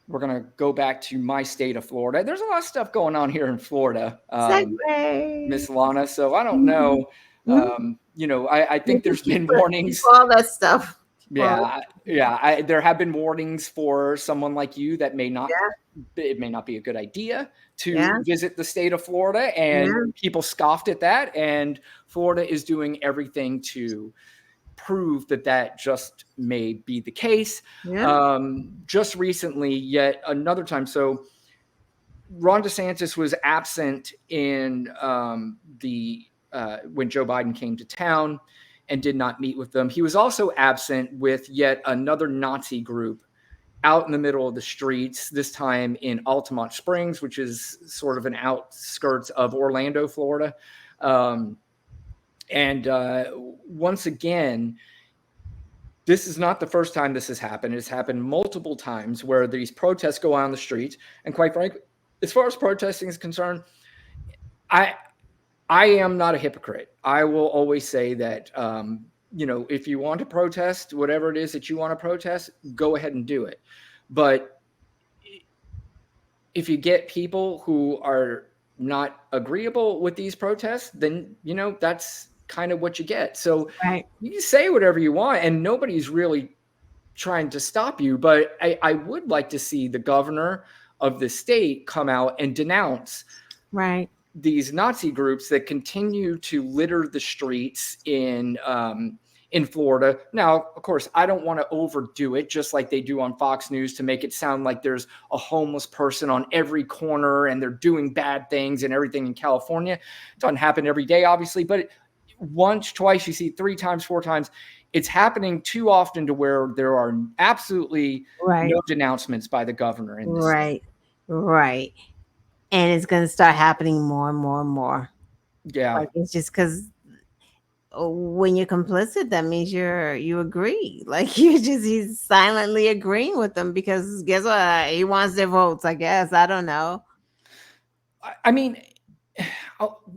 we're going to go back to my state of Florida. There's a lot of stuff going on here in Florida, Segway. Miss Lana. So I don't Mhm. know. Mhm. I think there's Keep been warnings. all that stuff. Keep all that Yeah. There have been warnings for someone like you that Yeah. it may not be a good idea Yeah. to visit the state of Florida, and Yeah. people scoffed at that. And Florida is doing everything to prove that just may be the case. Yeah. Just recently, yet another time. So Ron DeSantis was absent in the when Joe Biden came to town and did not meet with them. He was also absent with yet another Nazi group out in the middle of the streets, this time in Altamont Springs, which is sort of an outskirts of Orlando, Florida. And once again, this is not the first time this has happened. It's happened multiple times where these protests go on the streets. And quite frankly, as far as protesting is concerned, I am not a hypocrite. I will always say that, if you want to protest, whatever it is that you want to protest, go ahead and do it. But if you get people who are not agreeable with these protests, then, that's kind of what you get. So Right. you can say whatever you want, and nobody's really trying to stop you. But I would like to see the governor of the state come out and denounce Right. these Nazi groups that continue to litter the streets in Florida. Now, of course, I don't want to overdo it, just like they do on Fox News, to make it sound like there's a homeless person on every corner and they're doing bad things and everything in California. It doesn't happen every day, obviously, but once, twice, you see 3 times, 4 times. It's happening too often to where there are absolutely Right. no denouncements by the governor in this state. Right. Right. And it's going to start happening more and more and more. Yeah. Like it's just because when you're complicit, that means you agree. Like he's silently agreeing with them because guess what? He wants their votes. I guess I don't know. I mean,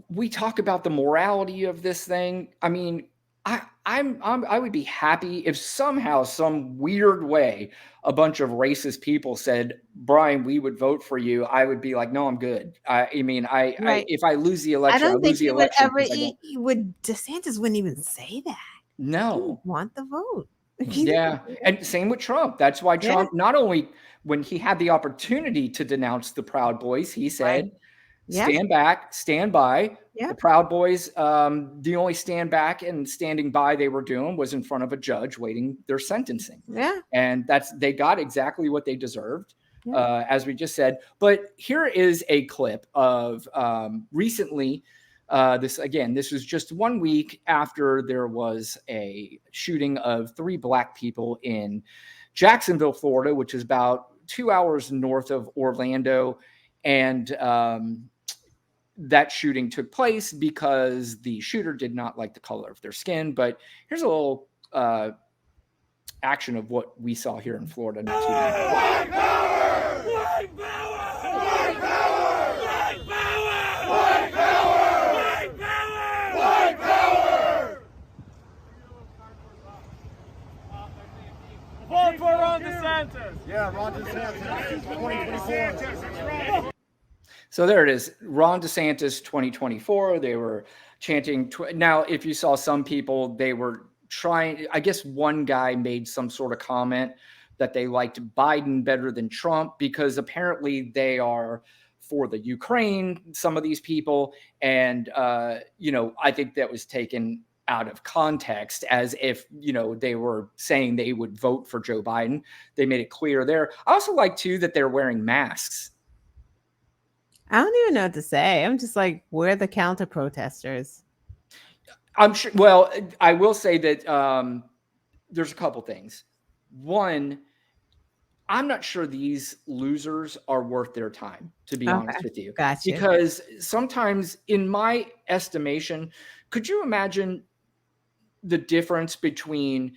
we talk about the morality of this thing. I mean, I would be happy if somehow, some weird way, a bunch of racist people said, "Brian, we would vote for you." I would be like, "No, I'm good." Right. If I lose the I election, I don't think lose the he would election ever. because I don't. He would. DeSantis wouldn't even say that. He would No. want the vote. Yeah, and same with Trump. That's why Yeah. Trump, not only when he had the opportunity to denounce the Proud Boys, he said, Right. Yeah. stand back, stand by. Yeah. The Proud Boys, the only stand back and standing by they were doing was in front of a judge waiting their sentencing. Yeah. And they got exactly what they deserved, Yeah. as we just said. But here is a clip of recently. This was just 1 week after there was a shooting of 3 Black people in Jacksonville, Florida, which is about 2 hours north of Orlando. And that shooting took place because the shooter did not like the color of their skin. But here's a little action of what we saw here in Florida not too long ago. White power! White power! White power! White power! White power! White power! White power! Vote for Ron DeSantis. Yeah, Ron DeSantis, 2024. So there it is, Ron DeSantis 2024. They were chanting. Now, if you saw some people, they were trying, I guess one guy made some sort of comment that they liked Biden better than Trump because apparently they are for the Ukraine, some of these people. And, I think that was taken out of context as if, they were saying they would vote for Joe Biden. They made it clear there. I also like, too, that they're wearing masks. I don't even know what to say. I'm just like, we're the counter protesters. I'm sure. Well, I will say that there's a couple things. One, I'm not sure these losers are worth their time, to be honest with you. Gotcha. Because sometimes, in my estimation, could you imagine the difference between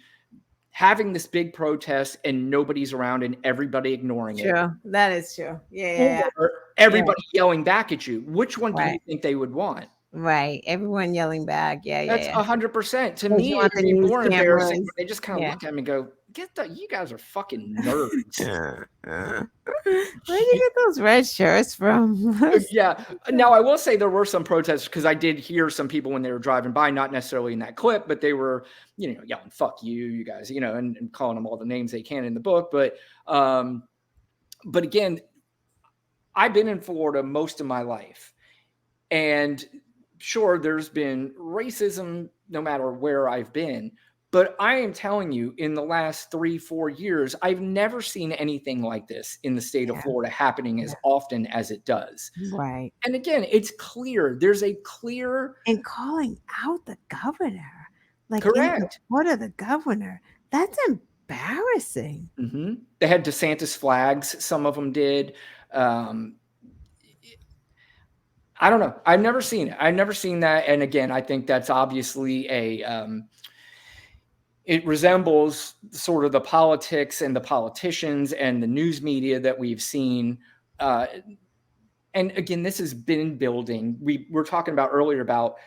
having this big protest and nobody's around and everybody ignoring it. True. That is true. Yeah. Or everybody yelling back at you. Which one do you Right. think they would want? Right. Everyone yelling back. Yeah. That's Yeah. 100%. To Because me, you want it'd the be news more embarrassing cameras. when they just kind of Yeah. look at me and go, you guys are fucking nerds. Where did you get those red shirts from? Yeah. Now, I will say there were some protests because I did hear some people when they were driving by, not necessarily in that clip, but they were, yelling, fuck you guys, and calling them all the names they can in the book. But again, I've been in Florida most of my life. And sure, there's been racism no matter where I've been. But I am telling you, in the last 3-4 years, I've never seen anything like this in the state of Florida happening as often as it does. Right. And again, it's clear. There's a clear. And calling out the governor. Like Correct. What of the governor? That's embarrassing. Mm-hmm. They had DeSantis flags. Some of them did. I don't know. I've never seen it. I've never seen that. And again, I think that's obviously it resembles sort of the politics and the politicians and the news media that we've seen. And again, this has been building. We were talking about earlier about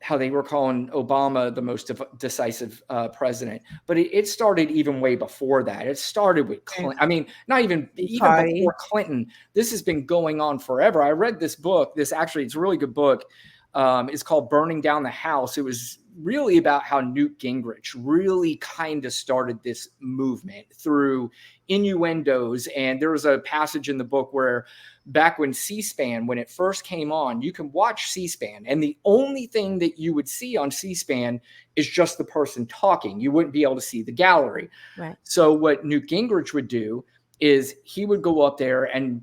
how they were calling Obama the most decisive president, but it started even way before that. It started with Clinton. I mean, not even before Clinton. This has been going on forever. I read this book. It's a really good book. It's called Burning Down the House. It was really about how Newt Gingrich really kind of started this movement through innuendos. And there was a passage in the book where back when C-SPAN, when it first came on, you can watch C-SPAN, and the only thing that you would see on C-SPAN is just the person talking. You wouldn't be able to see the gallery. Right. So what Newt Gingrich would do is he would go up there and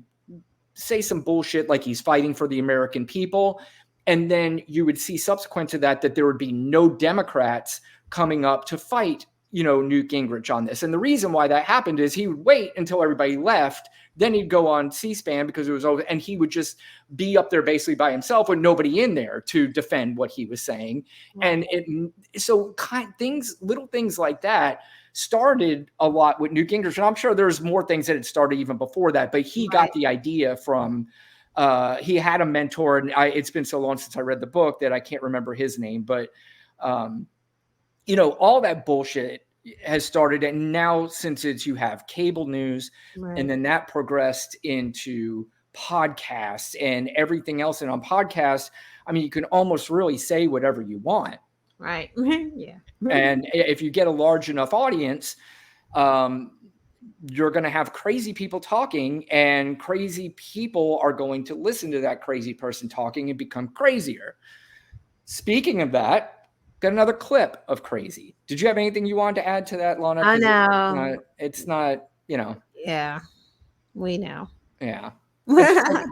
say some bullshit like he's fighting for the American people. And then you would see subsequent to that there would be no Democrats coming up to fight, Newt Gingrich on this. And the reason why that happened is he would wait until everybody left. Then he'd go on C-SPAN because it was over, and he would just be up there basically by himself with nobody in there to defend what he was saying. Right. And little things like that started a lot with Newt Gingrich. And I'm sure there's more things that had started even before that, but he got the idea from, he had a mentor, and it's been so long since I read the book that I can't remember his name, but all that bullshit has started. And now since you have cable news, and then that progressed into podcasts and everything else. And on podcasts, I mean, you can almost really say whatever you want. Right. Yeah. And if you get a large enough audience, you're going to have crazy people talking, and crazy people are going to listen to that crazy person talking and become crazier. Speaking of that, got another clip of crazy. Did you have anything you wanted to add to that, Lana? I know. It's not. Yeah, we know. Yeah.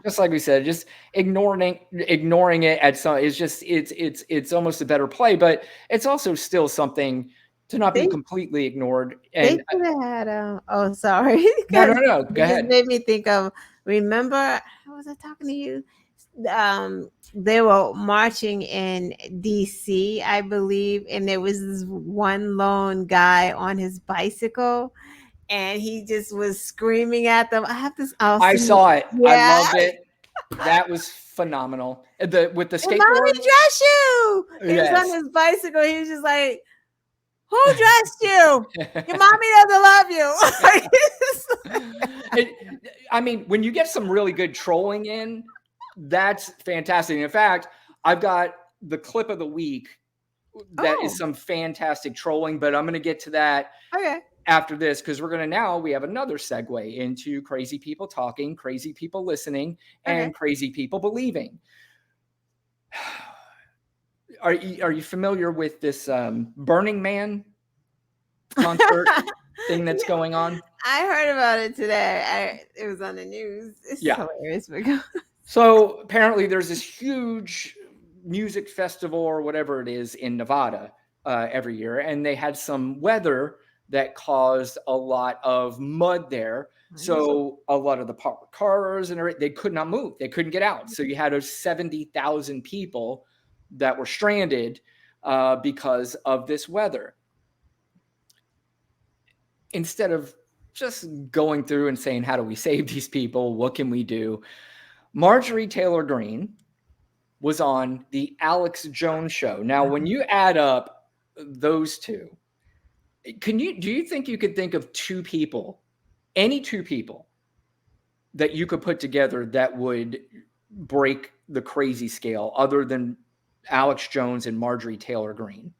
Just like we said, just ignoring it at some is just it's almost a better play, but it's also still something to not be completely ignored. And they could have had oh, sorry. No. Go ahead. It made me think of, remember, how was I talking to you? They were marching in DC, I believe, and there was this one lone guy on his bicycle, and he just was screaming at them. I saw it. Yeah. I loved it. That was phenomenal. With the skateboard. Mommy dress you. He was on his bicycle. He was just like, who dressed you? Your mommy doesn't love you. I mean, when you get some really good trolling in, that's fantastic. In fact, I've got the clip of the week that is some fantastic trolling, but I'm going to get to that after this, because we have another segue into crazy people talking, crazy people listening, and crazy people believing. Are you familiar with this Burning Man concert thing that's going on? I heard about it today. It was on the news. It's hilarious. So apparently there's this huge music festival or whatever it is in Nevada every year, and they had some weather that caused a lot of mud there. So a lot of the cars and everything, they could not move. They couldn't get out. So you had 70,000 people that were stranded because of this weather. Instead of just going through and saying, how do we save these people? What can we do? Marjorie Taylor Greene was on the Alex Jones show. Now, when you add up those two, do you think you could think of two people, any two people that you could put together that would break the crazy scale other than Alex Jones and Marjorie Taylor Greene?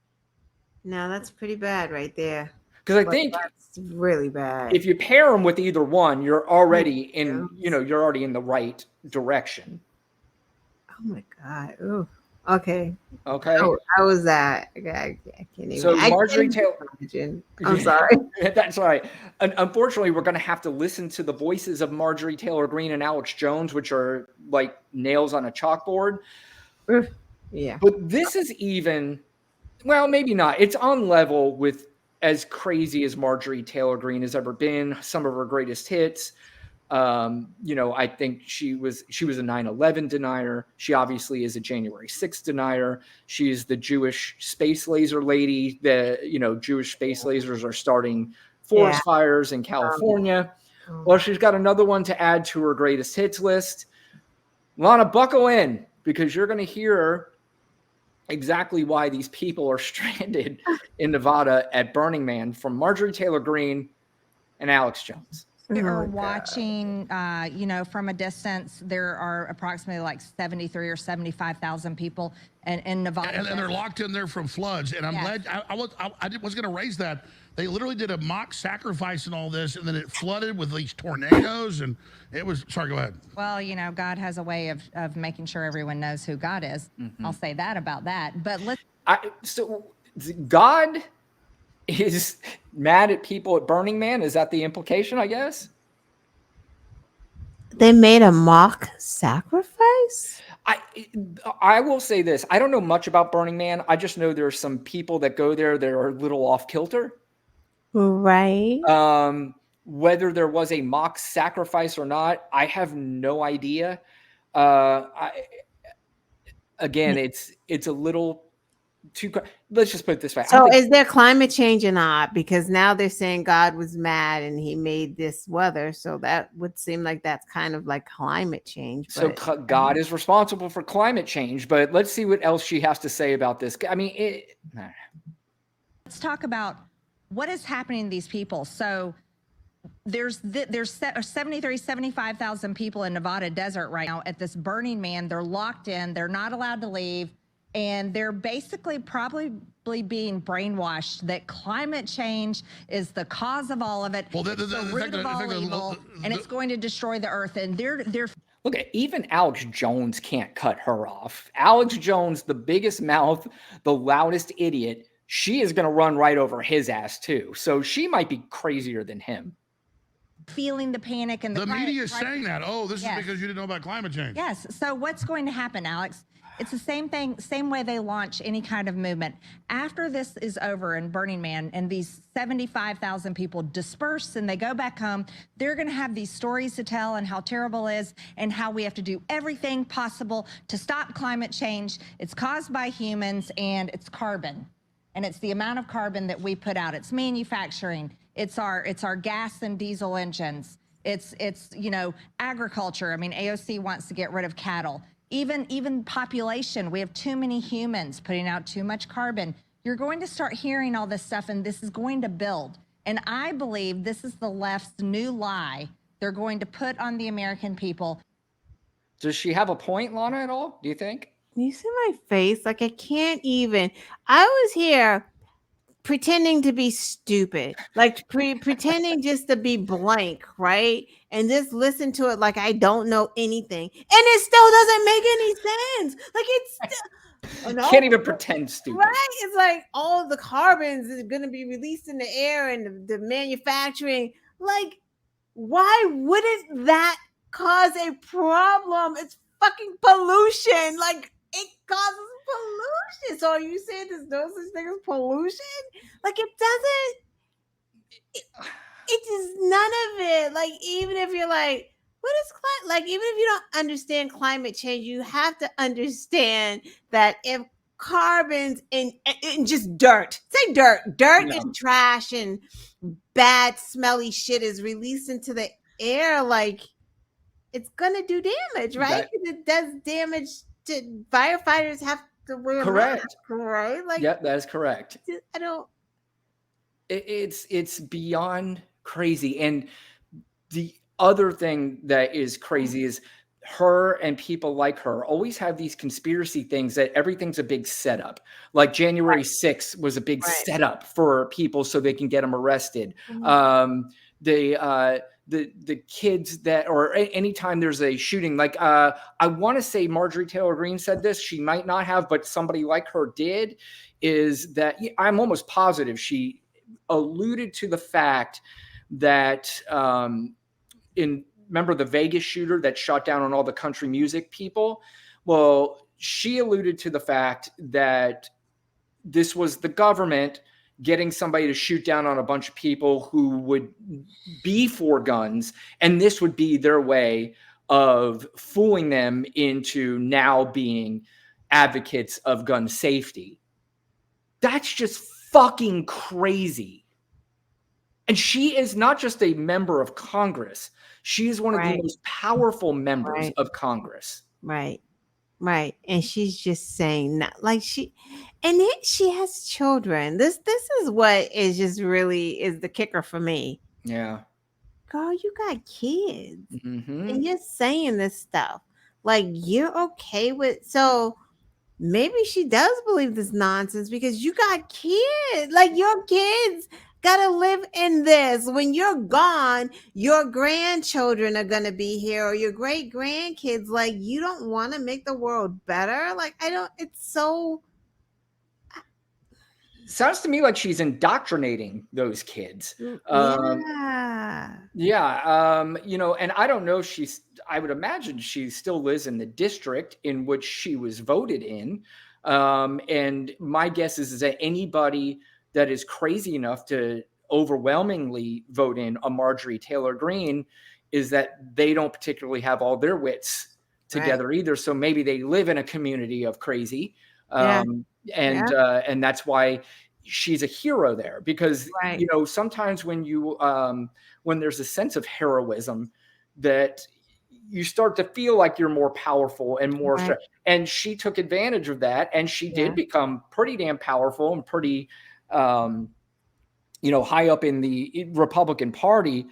No, that's pretty bad right there. Because I think that's really bad. if you pair them with either one, you're already in the right direction. Oh my God. Ooh. Okay. Okay. How was that? I can't even. So Marjorie Taylor. I'm sorry. That's all right. Unfortunately, we're going to have to listen to the voices of Marjorie Taylor Greene and Alex Jones, which are like nails on a chalkboard. Yeah. But this is even, well, maybe not. It's on level with as crazy as Marjorie Taylor Greene has ever been. Some of her greatest hits. I think she was a 9/11 denier. She obviously is a January 6th denier. She is the Jewish space laser lady. Jewish space lasers are starting forest fires in California. Well, she's got another one to add to her greatest hits list. Lana, buckle in, because you're going to hear exactly why these people are stranded in Nevada at Burning Man from Marjorie Taylor Greene and Alex Jones. Are watching, from a distance. There are approximately like 73 or 75,000 people in Nevada. And they're locked in there from floods. And I'm glad I was going to raise that. They literally did a mock sacrifice and all this, and then it flooded with these tornadoes. And it was, sorry, go ahead. Well, God has a way of making sure everyone knows who God is. Mm-hmm. I'll say that about that. But so God is mad at people at Burning Man? Is that the implication, I guess? They made a mock sacrifice? I will say this. I don't know much about Burning Man. I just know there's some people that go there that are a little off kilter. Right. Whether there was a mock sacrifice or not, I have no idea. It's a little too. Let's just put it this way. So is there climate change or not? Because now they're saying God was mad and he made this weather. So that would seem like that's kind of like climate change. So God is responsible for climate change, but let's see what else she has to say about this. I mean, let's talk about what is happening to these people. So there's 73, 75,000 people in Nevada desert right now at this Burning Man. They're locked in. They're not allowed to leave. And they're basically probably being brainwashed that climate change is the cause of all of it. Well, it's the root of all evil, and it's going to destroy the earth. And they're look at even Alex Jones can't cut her off. Alex Jones, the biggest mouth, the loudest idiot. She is going to run right over his ass too. So she might be crazier than him. Feeling the panic and the media is saying that. Oh, this is because you didn't know about climate change. Yes. So what's going to happen, Alex? It's the same thing, same way they launch any kind of movement. After this is over in Burning Man and these 75,000 people disperse and they go back home, they're going to have these stories to tell and how terrible it is and how we have to do everything possible to stop climate change. It's caused by humans and it's carbon. And it's the amount of carbon that we put out. It's manufacturing. It's our gas and diesel engines. It's agriculture. I mean, AOC wants to get rid of cattle. Even population, we have too many humans putting out too much carbon. You're going to start hearing all this stuff, and this is going to build. And I believe this is the left's new lie they're going to put on the American people. Does she have a point, Lana, at all? Do you think? You see my face? Like, I can't even. I was here pretending to be stupid, like pretending just to be blank, right? And just listen to it like I don't know anything. And it still doesn't make any sense. Like, it's still, can't even pretend stupid. Right? It's like all the carbons is going to be released in the air and the manufacturing. Like, why wouldn't that cause a problem? It's fucking pollution. Like, it causes pollution. So are you saying there's no such thing as pollution? Like, it is none of it. Like, even if you're like, what is climate? Like, even if you don't understand climate change, you have to understand that if carbons and just dirt. Say dirt. Dirt and trash and bad, smelly shit is released into the air. Like, it's gonna do damage, right? Because it does damage to firefighters. Have to wear correct, masks, right? Like, yep, that is correct. I don't. It's beyond crazy. And the other thing that is crazy is her and people like her always have these conspiracy things that everything's a big setup. Like January 6th was a big setup for people so they can get them arrested. The kids that, or anytime there's a shooting, like I want to say Marjorie Taylor Greene said this, she might not have, but somebody like her did, is that I'm almost positive she alluded to the fact that remember the Vegas shooter that shot down on all the country music people? Well, she alluded to the fact that this was the government getting somebody to shoot down on a bunch of people who would be for guns, and this would be their way of fooling them into now being advocates of gun safety. That's just fucking crazy. And she is not just a member of Congress. She is one of the most powerful members of Congress. Right. And she's just saying that, like, she has children. This is what is just really is the kicker for me. Yeah. Girl, you got kids. Mm-hmm. And you're saying this stuff. Like, you're okay with, so maybe she does believe this nonsense because you got kids. Like, your kids gotta live in this. When you're gone, your grandchildren are gonna be here, or your great grandkids. Like, you don't want to make the world better. Like, it's so. Sounds to me like she's indoctrinating those kids. Yeah. And I don't know if I would imagine she still lives in the district in which she was voted in. And my guess is that anybody that is crazy enough to overwhelmingly vote in a Marjorie Taylor Greene is that they don't particularly have all their wits together either. So maybe they live in a community of crazy. And that's why she's a hero there, because sometimes when there's a sense of heroism, that you start to feel like you're more powerful and more and she took advantage of that, and she did become pretty damn powerful and pretty high up in the Republican Party,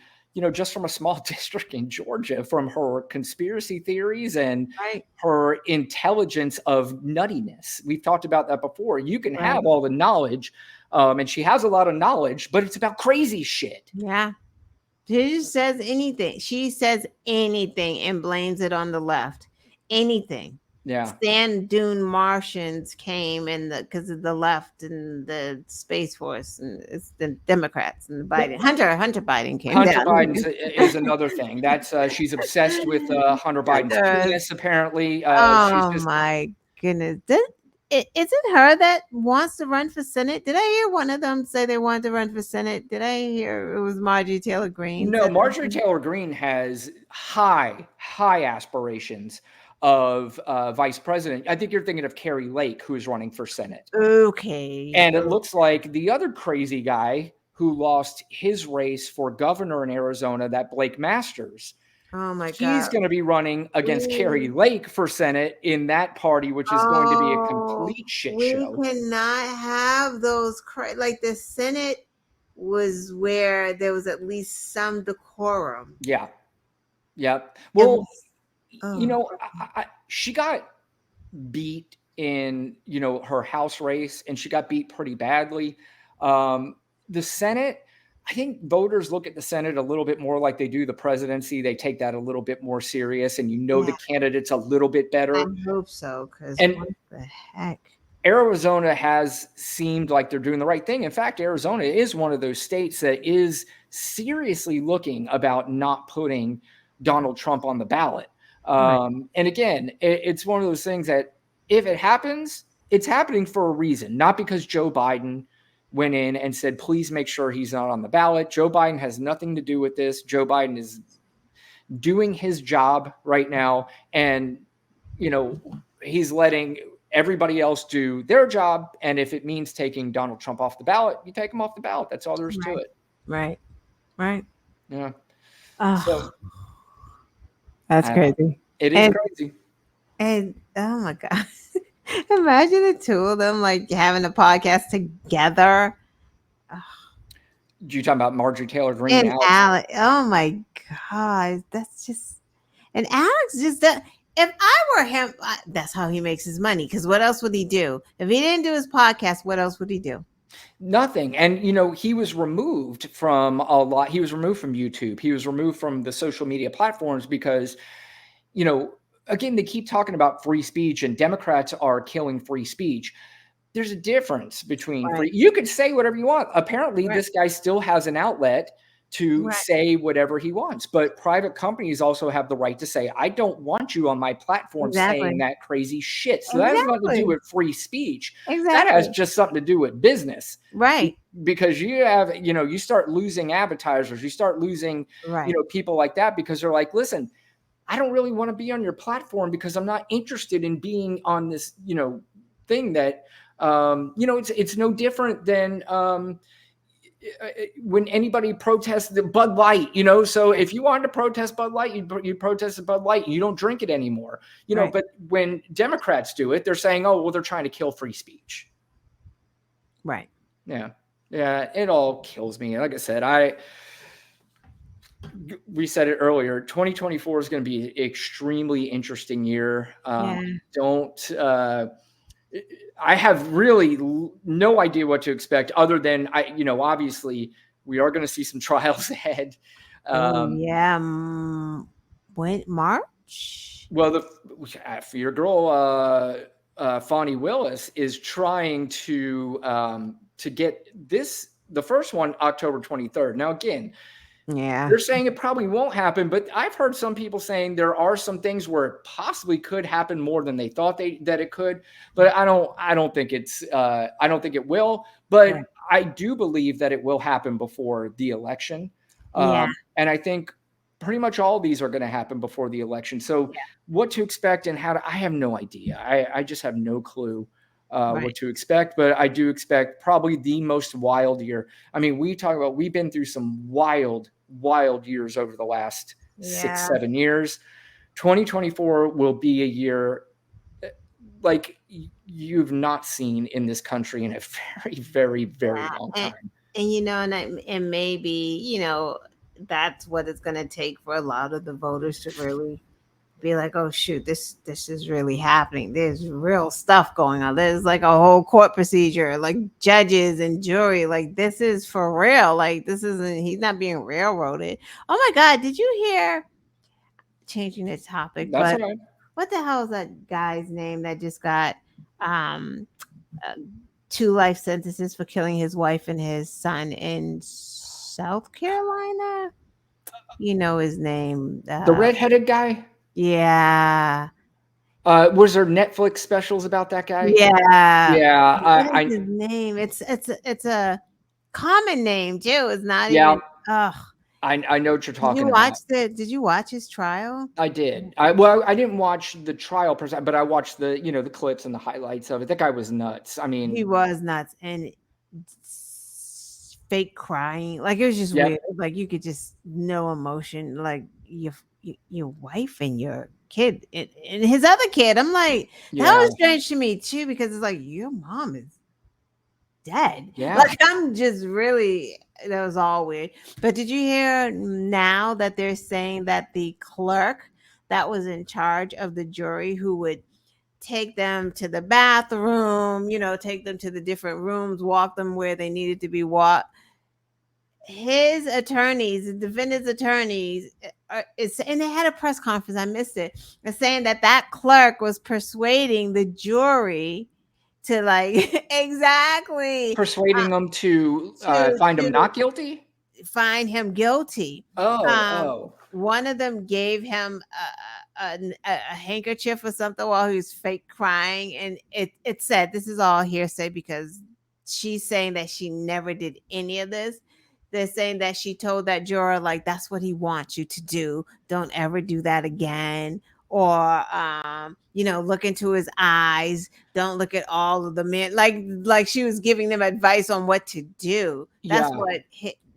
just from a small district in Georgia, from her conspiracy theories and her intelligence of nuttiness. We've talked about that before. You can have all the knowledge, and she has a lot of knowledge, but it's about crazy shit. Yeah. She just says anything. She says anything and blames it on the left. Anything. Yeah. Sand dune Martians came because of the left and the Space Force, and it's the Democrats and the Biden. Hunter Biden came. Hunter Biden is another thing. That's she's obsessed with Hunter Biden's penis, apparently. My goodness. Is it her that wants to run for Senate? Did I hear one of them say they wanted to run for Senate? Did I hear it was Marjorie Taylor Greene? No, Marjorie Taylor Greene has high aspirations of vice president. I think you're thinking of Carrie Lake, who's running for Senate. Okay. And it looks like the other crazy guy who lost his race for governor in Arizona, that Blake Masters. Oh my God. He's going to be running against Carrie Lake for Senate in that party, which is going to be a complete shit show. We cannot have those, like the Senate was where there was at least some decorum. Yeah. Well, she got beat in, her House race, and she got beat pretty badly. The Senate, I think voters look at the Senate a little bit more like they do the presidency. They take that a little bit more serious, and the candidate's a little bit better. I hope so, because what the heck? Arizona has seemed like they're doing the right thing. In fact, Arizona is one of those states that is seriously looking about not putting Donald Trump on the ballot. And again, it's one of those things that if it happens, it's happening for a reason, not because Joe Biden went in and said, please make sure he's not on the ballot. Joe Biden has nothing to do with this. Joe Biden is doing his job right now. And, he's letting everybody else do their job. And if it means taking Donald Trump off the ballot, you take him off the ballot. That's all there is to it. Right. Right. Yeah. Oh, So that's crazy. it is crazy. And oh my God. Imagine the two of them like having a podcast together. You talking about Marjorie Taylor Greene And Alex? Alex. Oh my God. That's just, and Alex just does. If I were him, that's how he makes his money. Because what else would he do? If he didn't do his podcast, what else would he do? Nothing. And, you know, he was removed from a lot. He was removed from YouTube. He was removed from the social media platforms because, you know, again, they keep talking about free speech and Democrats are killing free speech. There's a difference between free. You could say whatever you want. Apparently, this guy still has an outlet to say whatever he wants. But private companies also have the right to say, I don't want you on my platform saying that crazy shit. So that has nothing to do with free speech. That has just something to do with business. Right. Because you have, you know, you start losing advertisers, you start losing, you know, people like that because they're like, listen, I don't really want to be on your platform because I'm not interested in being on this, you know, thing that, you know, it's no different than, when anybody protests the Bud Light, you know, so if you wanted to protest Bud Light, you protest Bud Light, you don't drink it anymore, you know, but when Democrats do it, they're saying, oh, well, they're trying to kill free speech. Right. Yeah. Yeah. It all kills me. Like I said, we said it earlier, 2024 is going to be an extremely interesting year. I have really no idea what to expect other than you know, obviously we are going to see some trials ahead. When March? Well, for your girl, Fonnie Willis is trying to get the first one October 23rd. Now, again, they're saying it probably won't happen, but I've heard some people saying there are some things where it possibly could happen more than they thought that it could. But I don't think I don't think it will. But I do believe that it will happen before the election. And I think pretty much all of these are going to happen before the election. So what to expect and I have no idea. I just have no clue what to expect, but I do expect probably the most wild year. I mean, we've been through some wild years over the last 6-7 years. 2024 will be a year like you've not seen in this country in a very, very, very long time. And you know, and maybe, you know, that's what it's going to take for a lot of the voters to really be like, oh shoot, this is really happening. There's real stuff going on. There's like a whole court procedure, like judges and jury. Like this is for real. Like he's not being railroaded. Oh my God, did you hear? Changing the topic, That's but all right. What the hell is that guy's name that just got 2 life sentences for killing his wife and his son in South Carolina? You know his name. The redheaded guy? Yeah. Was there Netflix specials about that guy? Yeah. Yeah. What is his name? It's a common name too. It's not Yeah. Ugh. I know what you're talking about. Did you watch his trial? I did. I didn't watch the trial per se, but I watched the clips and the highlights of it. That guy was nuts. I mean, he was nuts and fake crying. Like it was just weird. Like you could just no emotion. Like your wife and your kid and his other kid. I'm like, that was strange to me too, because it's like your mom is dead. Yeah. Like I'm just really, that was all weird. But did you hear now that they're saying that the clerk that was in charge of the jury who would take them to the bathroom, take them to the different rooms, walk them where they needed to be walked, his attorneys, the defendant's attorneys, and they had a press conference, I missed it, they're saying that clerk was persuading the jury to persuading them to find him not guilty, find him guilty. One of them gave him a handkerchief or something while he was fake crying, and it said, this is all hearsay because she's saying that she never did any of this. They're saying that she told that juror, that's what he wants you to do. Don't ever do that again. or look into his eyes. Don't look at all of the men. Like she was giving them advice on what to do. That's Yeah. what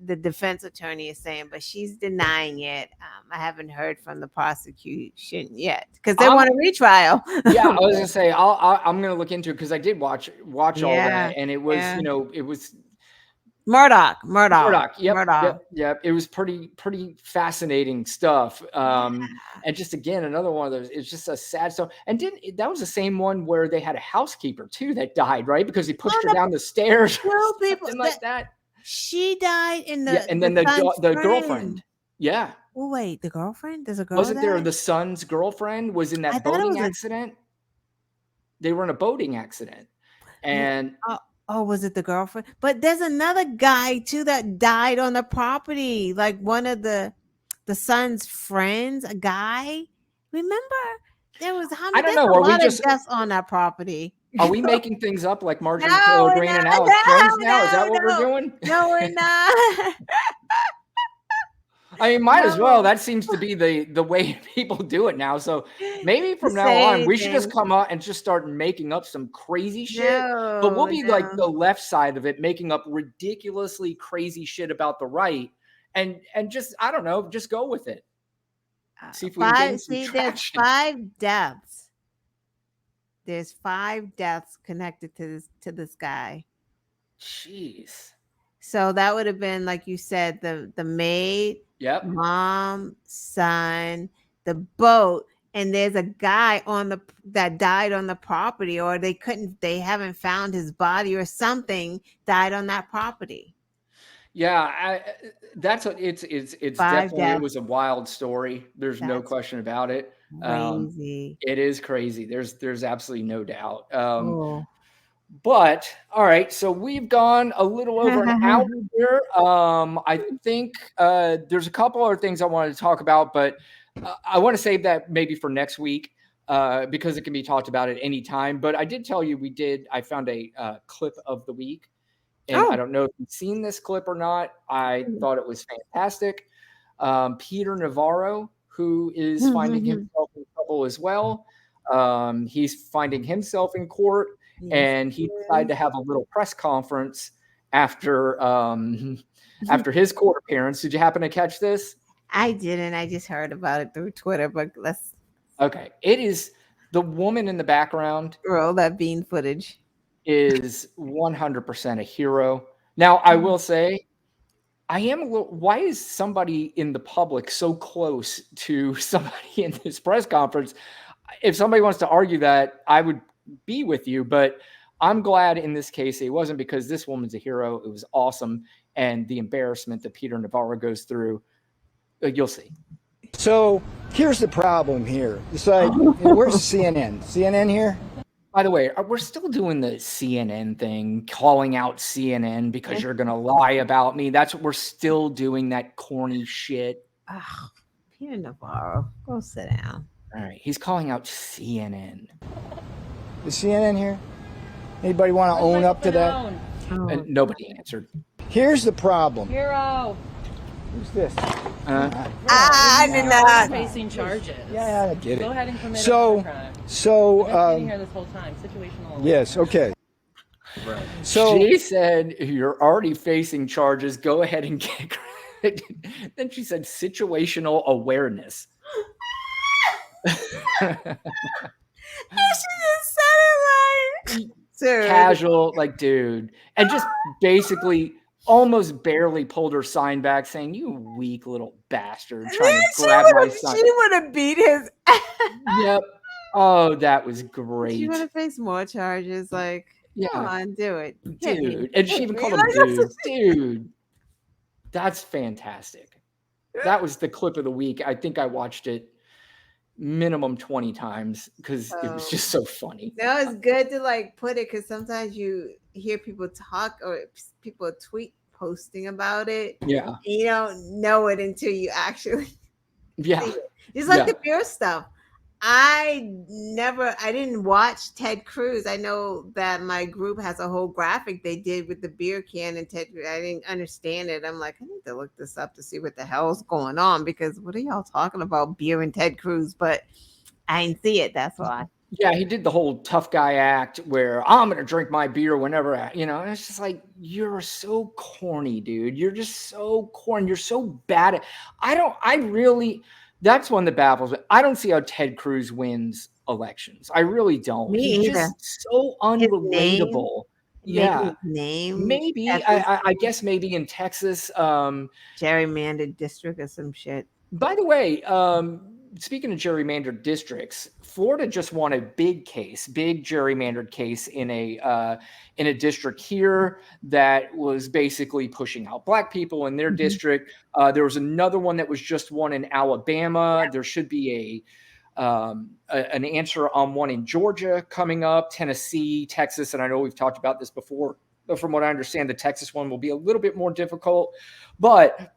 the defense attorney is saying, but she's denying it. I haven't heard from the prosecution yet because they want a retrial. Yeah, I was gonna say I'm gonna look into it because I did watch all Yeah, that, and it was yeah. it was Murdoch. Yep. It was pretty fascinating stuff. And just again, another one of those. It's just a sad stuff. And that was the same one where they had a housekeeper too that died, right? Because he pushed her down the stairs, or something like that. She died in the. Yeah, and then the girlfriend. Yeah. Oh wait, the girlfriend? There's a girl. Wasn't there the son's girlfriend was in that boating accident? They were in a boating accident, and. Oh, was it the girlfriend? But there's another guy too that died on the property. Like one of the son's friends, a guy. Remember? There was I don't know. A Are we lot just of deaths on that property? Are we making things up like Marjorie Taylor Greene and Alex Jones now? Is that what we're doing? No, we're not. I mean, might as well. That seems to be the way people do it now. So maybe from now on, we should just come out and just start making up some crazy shit. But we'll be like the left side of it, making up ridiculously crazy shit about the right, and just I don't know, just go with it. See if we can gain some traction. There's 5 deaths. There's 5 deaths connected to this guy. Jeez. So that would have been, like you said, the maid, mom, son, the boat, and there's a guy that died on the property, or they haven't found his body or something, died on that property. Yeah, that's what it's definitely it was a wild story. There's no question about it. Crazy. It is crazy. There's absolutely no doubt. But all right, so we've gone a little over an hour here. I think there's a couple other things I wanted to talk about, but I want to save that maybe for next week because it can be talked about at any time. But I did tell you I found a clip of the week, and I don't know if you've seen this clip or not. I thought it was fantastic. Peter Navarro, who is finding himself in trouble as well. He's finding himself in court. And he decided to have a little press conference after his court appearance. Did you happen to catch this? I didn't. I just heard about it through Twitter, but let's. Okay. It is the woman in the background. Roll that bean footage. Is 100% a hero. Now, I will say, I am a little. Why is somebody in the public so close to somebody in this press conference? If somebody wants to argue that, I would be with you, but I'm glad in this case it wasn't, because this woman's a hero. It was awesome, and the embarrassment that Peter Navarro goes through, you'll see. So here's the problem here. It's like, where's CNN? CNN here? By the way, we're still doing the CNN thing, calling out CNN because you're gonna lie about me. That's what we're still doing, that corny shit. Oh, Peter Navarro, go sit down. All right, he's calling out CNN. Is CNN here? Anybody want to own up to that? And nobody answered. Here's the problem. Hero. Who's this? I did not. Facing charges. Yeah, I get it. Go ahead and commit So, a crime. So, been here this whole time. Situational. Yes. Okay. Right. So she said, "You're already facing charges. Go ahead and get credit." Then she said, "Situational awareness." She just said it like casual, like, dude, and just basically almost barely pulled her sign back, saying, "You weak little bastard," trying to grab my son. She would have beat his ass. Yep. Oh, that was great. She would have faced more charges. Like, come on, do it, dude. And she even called him dude. Dude, that's fantastic. That was the clip of the week. I think I watched it minimum 20 times because it was just so funny. No, it's good to like put it, because sometimes you hear people talk or people tweet posting about it. Yeah. And you don't know it until you actually see it. It's like the beer stuff. I didn't watch Ted Cruz. I know that my group has a whole graphic they did with the beer can and Ted Cruz. I didn't understand it. I'm like, I need to look this up to see what the hell's going on, because what are y'all talking about, beer and Ted Cruz? But I didn't see it. That's why. Yeah, he did the whole tough guy act where I'm going to drink my beer whenever, and it's just like, you're so corny, dude. You're just so corny. You're so bad at, that's one that baffles me. I don't see how Ted Cruz wins elections. I really don't. Me He's either. just so unrelatable. Maybe Yeah. his name. Maybe, I guess maybe in Texas, gerrymandered district or some shit. by the way, speaking of gerrymandered districts, Florida just won a big gerrymandered case in a district here that was basically pushing out black people in their district. There was another one that was just won in Alabama. There should be an answer on one in Georgia coming up, Tennessee, Texas, and I know we've talked about this before. But from what I understand, the Texas one will be a little bit more difficult, but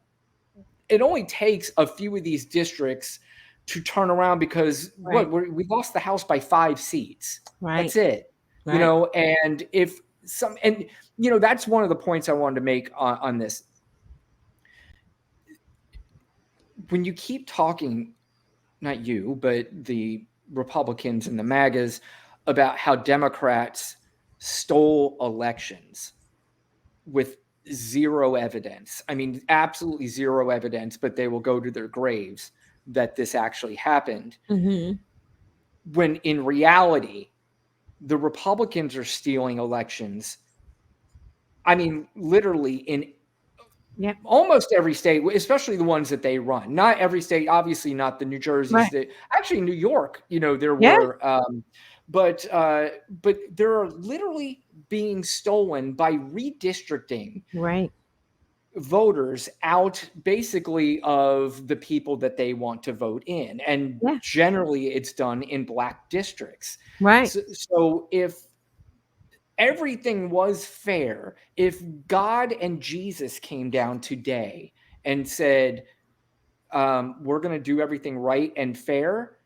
it only takes a few of these districts to turn around because we lost the House by 5 seats. Right. That's it. Right. And that's one of the points I wanted to make on this. When you keep talking, not you, but the Republicans and the MAGAs, about how Democrats stole elections with zero evidence. I mean, absolutely zero evidence, but they will go to their graves that this actually happened. When in reality, the Republicans are stealing elections. I mean, literally in almost every state, especially the ones that they run. Not every state, obviously not the New Jerseys. Actually, New York, there were, but they're literally being stolen by redistricting voters out basically of the people that they want to vote in. And generally it's done in black districts. Right. So if everything was fair, if God and Jesus came down today and said, we're going to do everything right and fair,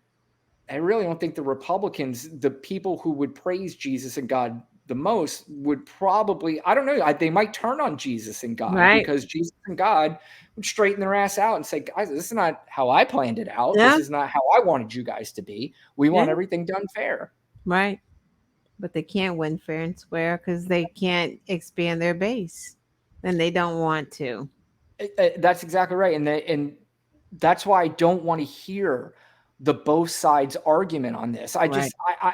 I really don't think the Republicans, the people who would praise Jesus and God the most, would probably, I don't know, they might turn on Jesus and God because Jesus and God would straighten their ass out and say, guys, this is not how I planned it out. This is not how I wanted you guys to be. We want everything done fair. Right. But they can't win fair and square because they can't expand their base and they don't want to. That's exactly right. And that's why I don't want to hear the both sides argument on this. I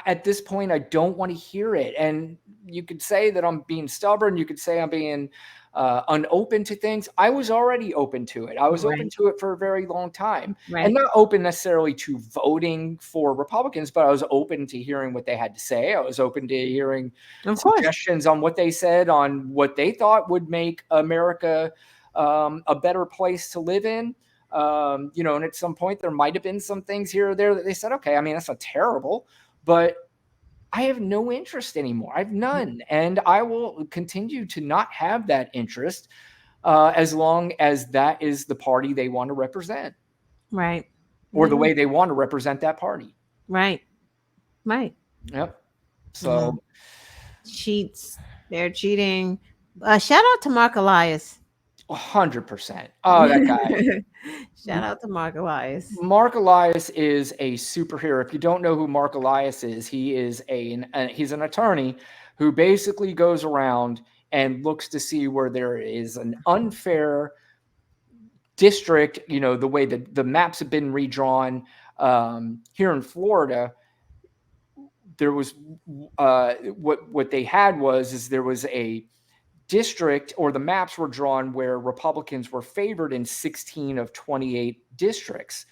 at this point, I don't want to hear it. And you could say that I'm being stubborn. You could say I'm being unopen to things. I was already open to it. I was open to it for a very long time, and not open necessarily to voting for Republicans, but I was open to hearing what they had to say. I was open to hearing suggestions on what they said, on what they thought would make America a better place to live in. And at some point there might have been some things here or there that they said, okay, I mean, that's not terrible, but I have no interest anymore. I have none. And I will continue to not have that interest as long as that is the party they want to represent. Right. Or the way they want to represent that party. Right. Right. Yep. So cheats. They're cheating. Shout out to Mark Elias. 100%. Oh, that guy. Shout out to Mark Elias. Mark Elias is a superhero. If you don't know who Mark Elias is, he is he's an attorney who basically goes around and looks to see where there is an unfair district, the way that the maps have been redrawn here in Florida. There was what they had was there was a district, or the maps were drawn where Republicans were favored in 16 of 28 districts.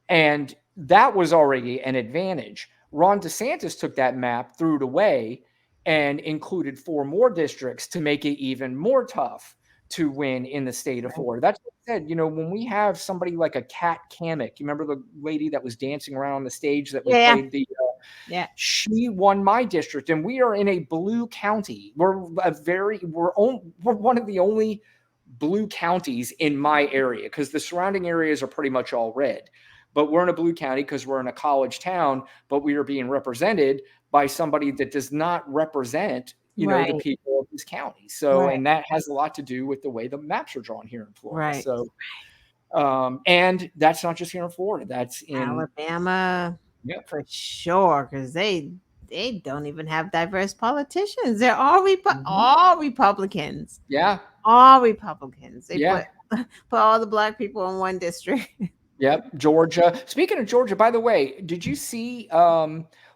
And that was already an advantage. Ron DeSantis took that map, threw it away, and included 4 more districts to make it even more tough to win in the state of Florida. That's what I said. When we have somebody like a Kat Kamik, you remember the lady that was dancing around on the stage that we played the she won my district, and we are in a blue county. We're one of the only blue counties in my area, because the surrounding areas are pretty much all red. But we're in a blue county because we're in a college town, but we are being represented by somebody that does not represent, the people of this county. So, and that has a lot to do with the way the maps are drawn here in Florida. Right. So, and that's not just here in Florida. That's in Alabama. Yep. for sure, because they don't even have diverse politicians. They're all all Republicans. Yeah. All Republicans. They Yeah. put all the black people in one district. Yep. Georgia. Speaking of Georgia, by the way, did you see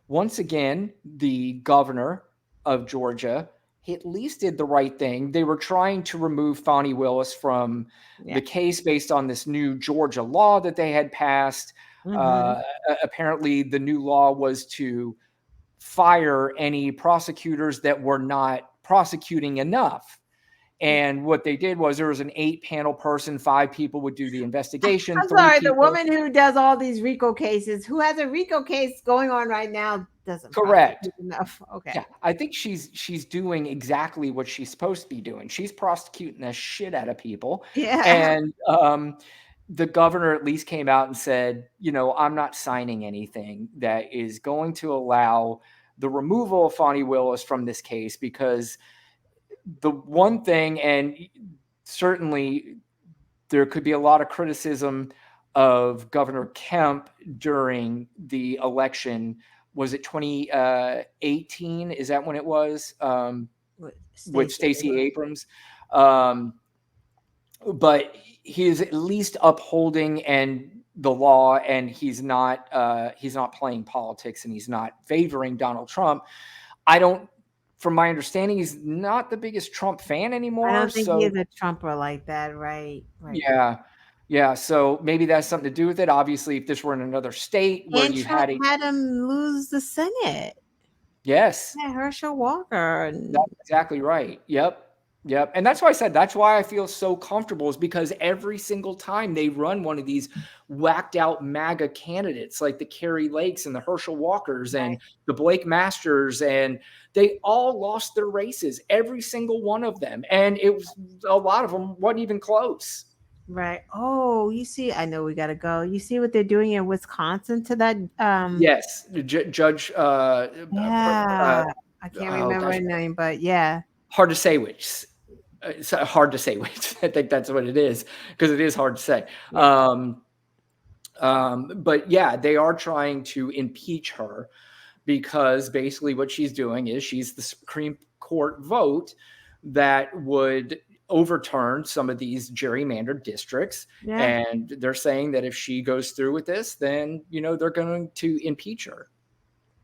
once again the governor of Georgia? He at least did the right thing. They were trying to remove Fani Willis from Yeah. the case based on this new Georgia law that they had passed. Mhm. Apparently, the new law was to fire any prosecutors that were not prosecuting enough. And what they did was there was an 8-panel person, 5 people would do the investigation. I'm 3 sorry, the people. woman who does all these RICO cases, who has a RICO case going on right now, doesn't Correct. prosecute enough. Okay. Yeah, I think she's doing exactly what she's supposed to be doing. She's prosecuting the shit out of people. Yeah. And the governor at least came out and said, I'm not signing anything that is going to allow the removal of Fani Willis from this case, because the one thing, and certainly there could be a lot of criticism of Governor Kemp during the election. Was it 2018? Is that when it was? With Stacey Abrams. But he is at least upholding the law, and he's not playing politics, and he's not favoring Donald Trump. From my understanding, he's not the biggest Trump fan anymore. I don't think he is a Trumper like that, right? Yeah. Yeah. So maybe that's something to do with it. Obviously, if this were in another state where And you Trump had him lose the Senate. Yes. Yeah, Herschel Walker. That's exactly right. Yep. And that's why I said, that's why I feel so comfortable, is because every single time they run one of these whacked out MAGA candidates like the Carrie Lakes and the Herschel Walkers and the Blake Masters, and they all lost their races, every single one of them. And it was, a lot of them wasn't even close. Right. Oh, you see, I know we got to go. You see what they're doing in Wisconsin to that? Yes. Judge. Yeah. I can't remember her name, but yeah. Hard to say which. It's hard to say which. I think that's what it is, because it is hard to say. Yeah. But yeah, they are trying to impeach her, because basically what she's doing is she's the Supreme Court vote that would overturn some of these gerrymandered districts. Yeah. And they're saying that if she goes through with this, then, they're going to impeach her.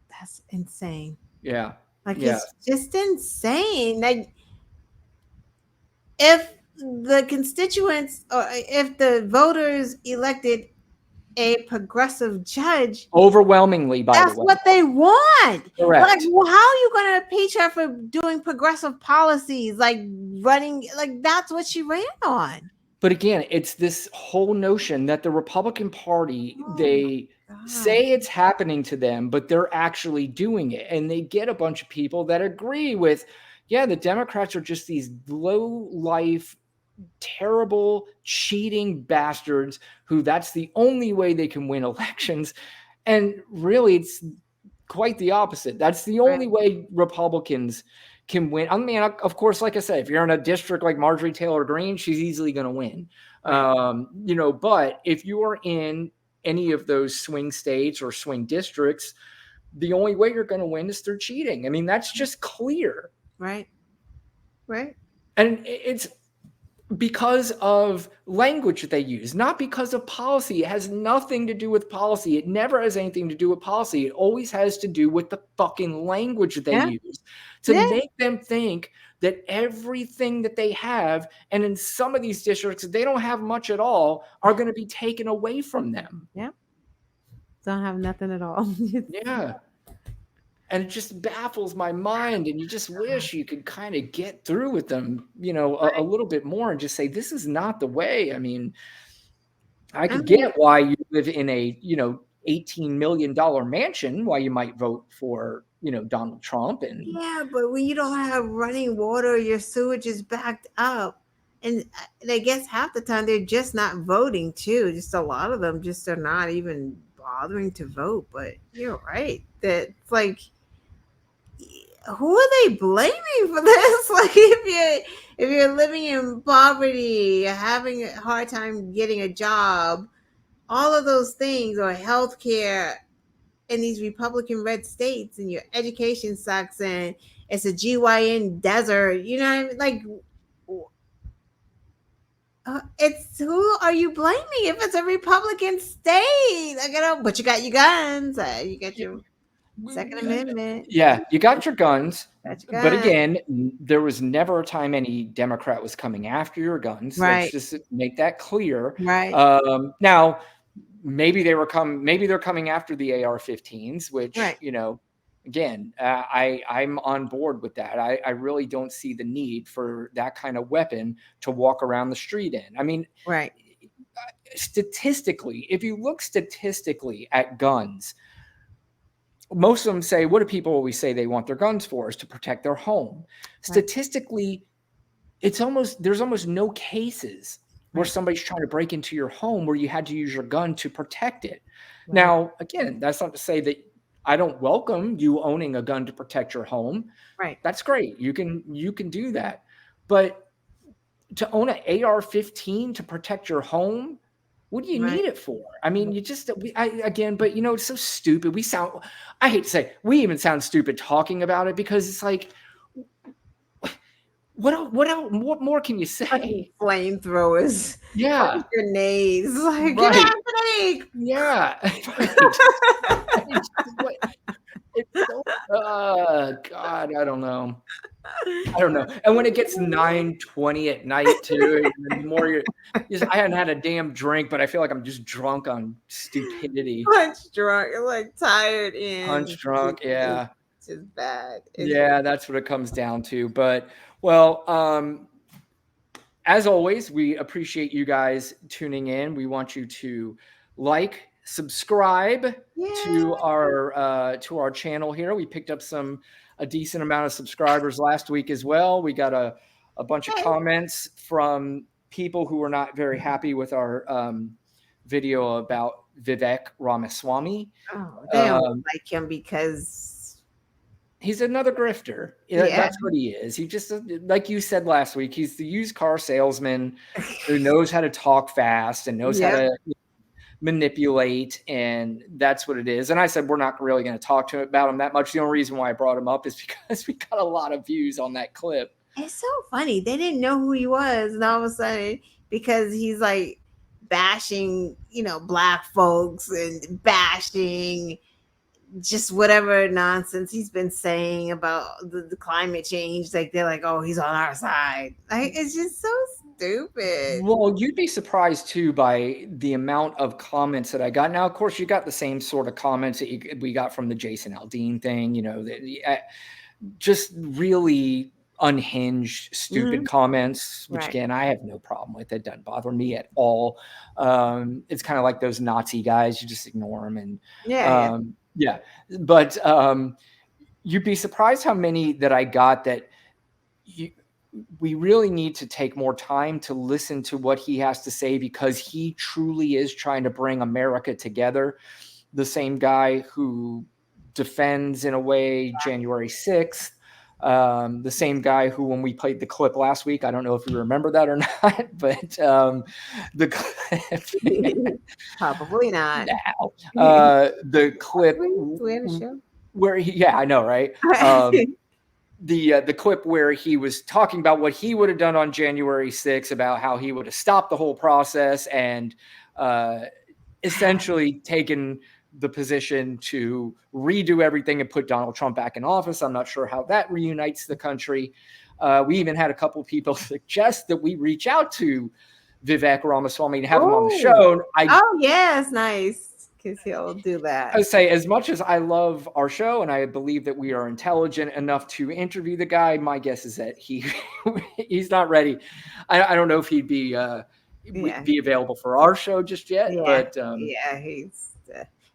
That's insane. Yeah. It's just insane. Like, if the constituents, or if the voters elected a progressive judge, overwhelmingly, by the way, that's what they want. Correct. Like, well, how are you going to impeach her for doing progressive policies, like running, like that's what she ran on? But again, it's this whole notion that the Republican Party, they say it's happening to them, but they're actually doing it. And they get a bunch of people that agree with, the Democrats are just these low-life, terrible, cheating bastards who that's the only way they can win elections. And really, it's quite the opposite. That's the only way Republicans can win. I mean, of course, like I said, if you're in a district like Marjorie Taylor Greene, she's easily going to win. But if you are in any of those swing states or swing districts, the only way you're going to win is through cheating. I mean, that's just clear. Right. And it's because of language that they use, not because of policy. It has nothing to do with policy. It never has anything to do with policy. It always has to do with the fucking language that they use to make them think that everything that they have, and in some of these districts, they don't have much at all, are going to be taken away from them. Yeah. Don't have nothing at all. Yeah. And it just baffles my mind, and you just wish you could kind of get through with them, a little bit more, and just say, this is not the way. I mean, I could get why you live in a, $18 million mansion, why you might vote for, Donald Trump. And yeah, but when you don't have running water, your sewage is backed up. And I guess half the time they're just not voting too. Just a lot of them just are not even bothering to vote. But you're right. That's like, who are they blaming for this? Like, if you're living in poverty, having a hard time getting a job, all of those things, or healthcare, in these Republican red states and your education sucks and it's a GYN desert, you know what I mean? Like, it's who are you blaming if it's a Republican state? Like, but you got your guns, you got your Second Amendment. Yeah, you got your guns. Got your But guns. again, there was never a time any Democrat was coming after your guns. Right. Let's just make that clear. Right. Now, maybe they're coming after the AR-15s, which, Right. you know, again, I'm on board with that. I really don't see the need for that kind of weapon to walk around the street in. I mean, Right. statistically, if you look statistically at guns, most of them say, what do people always say they want their guns for? Is to protect their home. Statistically, there's almost no cases where somebody's trying to break into your home where you had to use your gun to protect it. Right. Now, again, that's not to say that I don't welcome you owning a gun to protect your home. Right. That's great. You can do that. But to own an AR-15 to protect your home, what do you need it for? I mean, you just, but you know, it's so stupid. I hate to say, we even sound stupid talking about it because it's like, what more can you say? Flamethrowers. Yeah. Grenades. Like, Right. get happening. Yeah. God, I don't know. And when it gets 9:20 at night too, and the more I hadn't had a damn drink, but I feel like I'm just drunk on stupidity. Punch drunk, like tired and Punch drunk, yeah. It's just bad. Yeah, that's what it comes down to. But well, as always, we appreciate you guys tuning in. We want you to like, subscribe to our channel here. We picked up a decent amount of subscribers last week as well. We got a bunch of comments from people who were not very happy with our video about Vivek Ramaswamy. Oh, they don't like him because he's another grifter. That's what he is. He just, like you said last week, he's the used car salesman who knows how to talk fast and knows how to manipulate, and that's what it is. And I said we're not really going to talk about him that much. The only reason why I brought him up is because we got a lot of views on that clip. It's so funny. They didn't know who he was, and all of a sudden, because he's like bashing, you know, black folks and bashing just whatever nonsense he's been saying about the climate change, like they're like, oh, he's on our side. Like, it's just so stupid. Well, you'd be surprised too by the amount of comments that I got. Now, of course, you got the same sort of comments that we got from the Jason Aldean thing, you know, just really unhinged, stupid comments, which again, I have no problem with. It doesn't bother me at all. It's kind of like those Nazi guys, you just ignore them. And but you'd be surprised how many that I got that we really need to take more time to listen to what he has to say, because he truly is trying to bring America together. The same guy who defends, in a way, January 6th. The same guy who, when we played the clip last week, I don't know if you remember that or not, but the clip, probably not. The clip Do we have a show? where I know, right? The clip where he was talking about what he would have done on January 6th, about how he would have stopped the whole process and essentially taken the position to redo everything and put Donald Trump back in office. I'm not sure how that reunites the country. We even had a couple of people suggest that we reach out to Vivek Ramaswamy and have him on the show. Yes, nice, because he'll do that. I say, as much as I love our show and I believe that we are intelligent enough to interview the guy, my guess is that he's not ready. I don't know if he'd be available for our show just yet. But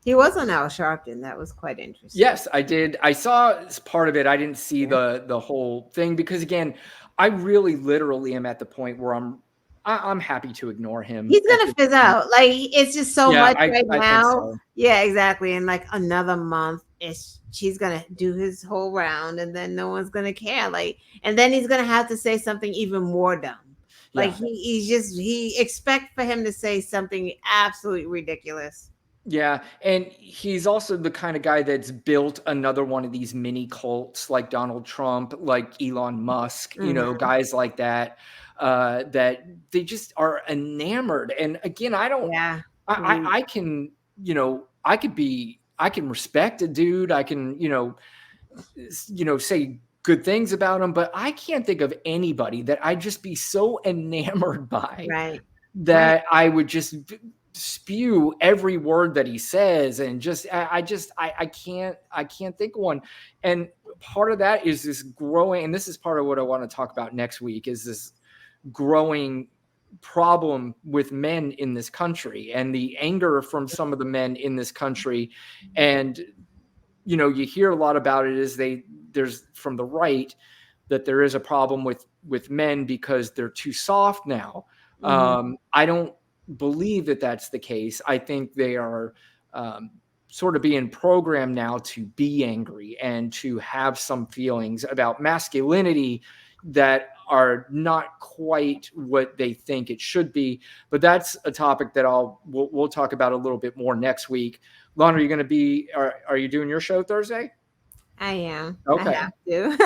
he was on Al Sharpton. That was quite interesting. Yes, I did. I saw part of it. I didn't see the whole thing, because again, I really literally am at the point where I'm happy to ignore him. He's gonna fizz out. Like, it's just so much right now. So. Yeah, exactly. In like another month, he's gonna do his whole round, and then no one's gonna care. Like, and then he's gonna have to say something even more dumb. Like he expect for him to say something absolutely ridiculous. Yeah, and he's also the kind of guy that's built another one of these mini cults like Donald Trump, like Elon Musk, Mhm. guys like that, that they just are enamored. And again, I don't, Yeah. I can, I can respect a dude. I can, say good things about him, but I can't think of anybody that I'd just be so enamored by Right. Right. that I would just spew every word that he says, and just I can't think of one. And part of that is this growing, and this is part of what I want to talk about next week, is this growing problem with men in this country and the anger from some of the men in this country. And you hear a lot about it, is there's from the right that there is a problem with men because they're too soft now. I don't believe that that's the case. I think they are sort of being programmed now to be angry and to have some feelings about masculinity that are not quite what they think it should be. But that's a topic that we'll talk about a little bit more next week. Lon, are you going to be? Are you doing your show Thursday? I am. I Okay. have to.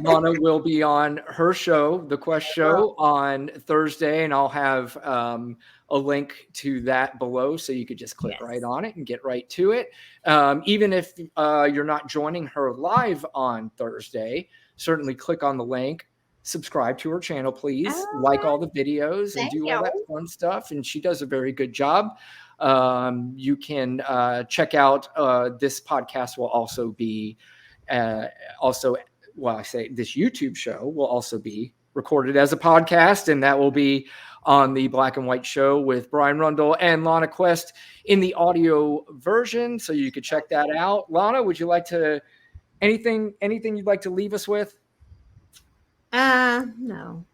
Lana will be on her show, The Quest Show, on Thursday, and I'll have a link to that below, so you could just click right on it and get right to it. Even if you're not joining her live on Thursday, certainly click on the link, subscribe to her channel, please, like all the videos, and Thank do all you. that fun stuff. And she does a very good job. You can check out this podcast will also be also, well, I say this YouTube show will also be recorded as a podcast, and that will be on the Black and White Show with Brian Rundle and Lana Quest in the audio version. So you could check that out. Lana, would you like to anything you'd like to leave us with? No.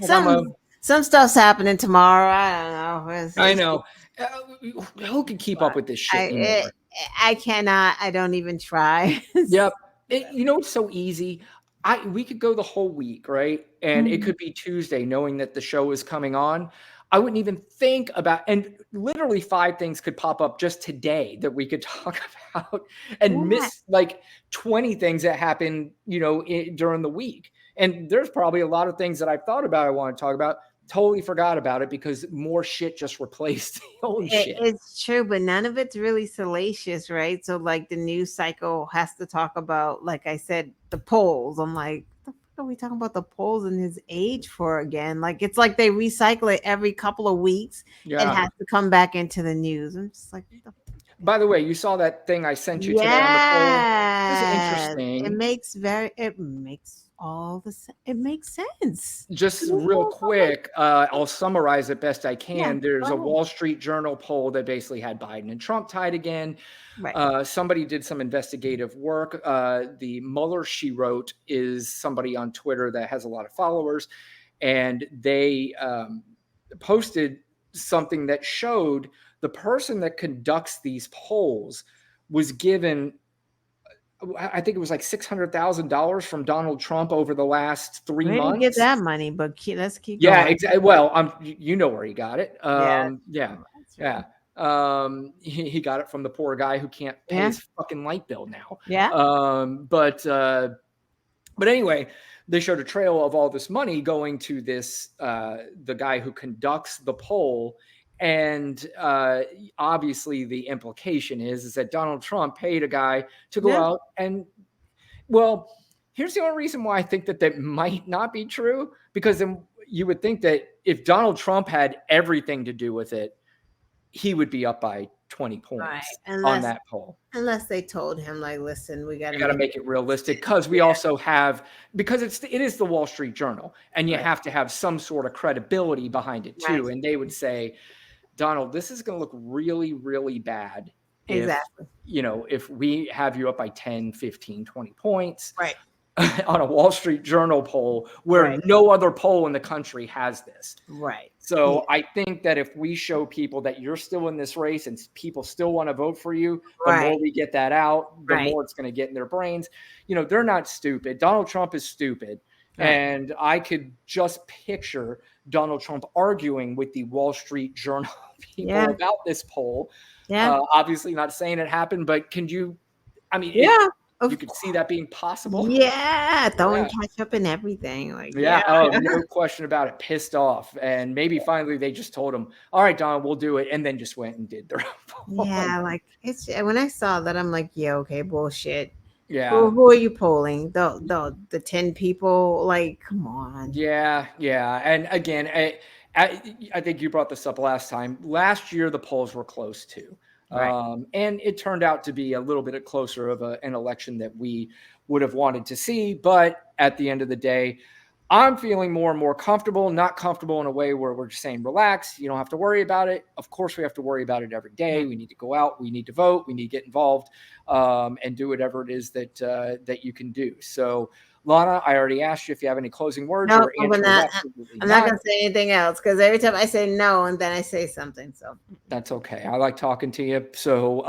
I'm Some stuff's happening tomorrow. I don't know. I know. Who can keep up with this shit anymore? I cannot. I don't even try. Yep. It's so easy. We could go the whole week, right? And it could be Tuesday, knowing that the show is coming on. I wouldn't even think about, and literally 5 things could pop up just today that we could talk about, and miss like 20 things that happen, during the week. And there's probably a lot of things that I've thought about, I want to talk about, totally forgot about it because more shit just replaced the old shit. It's true, but none of it's really salacious, right? So like the news cycle has to talk about, like I said, the polls. I'm like, the fuck are we talking about the polls and his age for again? Like it's like they recycle it every couple of weeks. Yeah. It has to come back into the news. I'm just like, what the fuck? By the way, you saw that thing I sent you today on the poll? This is interesting. It makes sense. Just real quick, I'll summarize it best I can. Yeah, There's go a ahead. Wall Street Journal poll that basically had Biden and Trump tied again. Right. Somebody did some investigative work. The Mueller she wrote is somebody on Twitter that has a lot of followers, and they posted something that showed the person that conducts these polls was given, I think it was like $600,000 from Donald Trump over the last 3 Where did months. he get that money? But let's keep Yeah, going. exactly. Well, you know where he got it. Yeah. Yeah. He got it from the poor guy who can't pay his fucking light bill now. Yeah. But anyway, they showed a trail of all this money going to this the guy who conducts the poll. And obviously the implication is that Donald Trump paid a guy to go out and, well, here's the only reason why I think that might not be true, because then you would think that if Donald Trump had everything to do with it, he would be up by 20 points on that poll. Unless they told him, like, listen, we got to make it realistic, because we also have, because it is the Wall Street Journal, and you have to have some sort of credibility behind it too. And they would say, Donald, this is going to look really, really bad if we have you up by 10, 15, 20 points on a Wall Street Journal poll where no other poll in the country has this. Right. So I think that if we show people that you're still in this race and people still want to vote for you, the more we get that out, the more it's going to get in their brains. They're not stupid. Donald Trump is stupid. And I could just picture Donald Trump arguing with the Wall Street Journal people Yeah. about this poll. Yeah. Obviously not saying it happened, but can you, I mean, Yeah. you could see that being possible. Yeah. Throwing Yeah. ketchup and everything. Like, Yeah. Oh, no question about it. Pissed off. And maybe finally they just told him, all right, Don, we'll do it. And then just went and did their own poll. Yeah. Like, it's when I saw that, I'm like, yeah, okay, bullshit. Yeah. Who are you polling? The 10 people? Like, come on. Yeah. Yeah. And again, I think you brought this up last time. Last year, the polls were close too. Right. And it turned out to be a little bit closer of an election that we would have wanted to see. But at the end of the day, I'm feeling more and more comfortable, not comfortable in a way where we're just saying, relax, you don't have to worry about it. Of course, we have to worry about it every day. We need to go out, we need to vote, we need to get involved, and do whatever it is that you can do. So, Lana, I already asked you if you have any closing words. No, Your answer is I'm absolutely not going to say anything else because every time I say no and then I say something. So that's okay. I like talking to you. So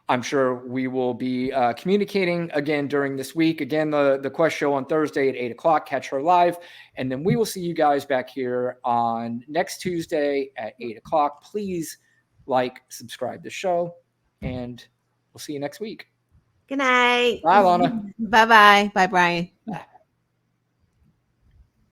I'm sure we will be communicating again during this week. Again, the Quest Show on Thursday at 8 o'clock. Catch her live. And then we will see you guys back here on next Tuesday at 8 o'clock. Please like, subscribe to the show, and we'll see you next week. good night. Bye, Lana. Bye-bye. Bye, Brian. Bye.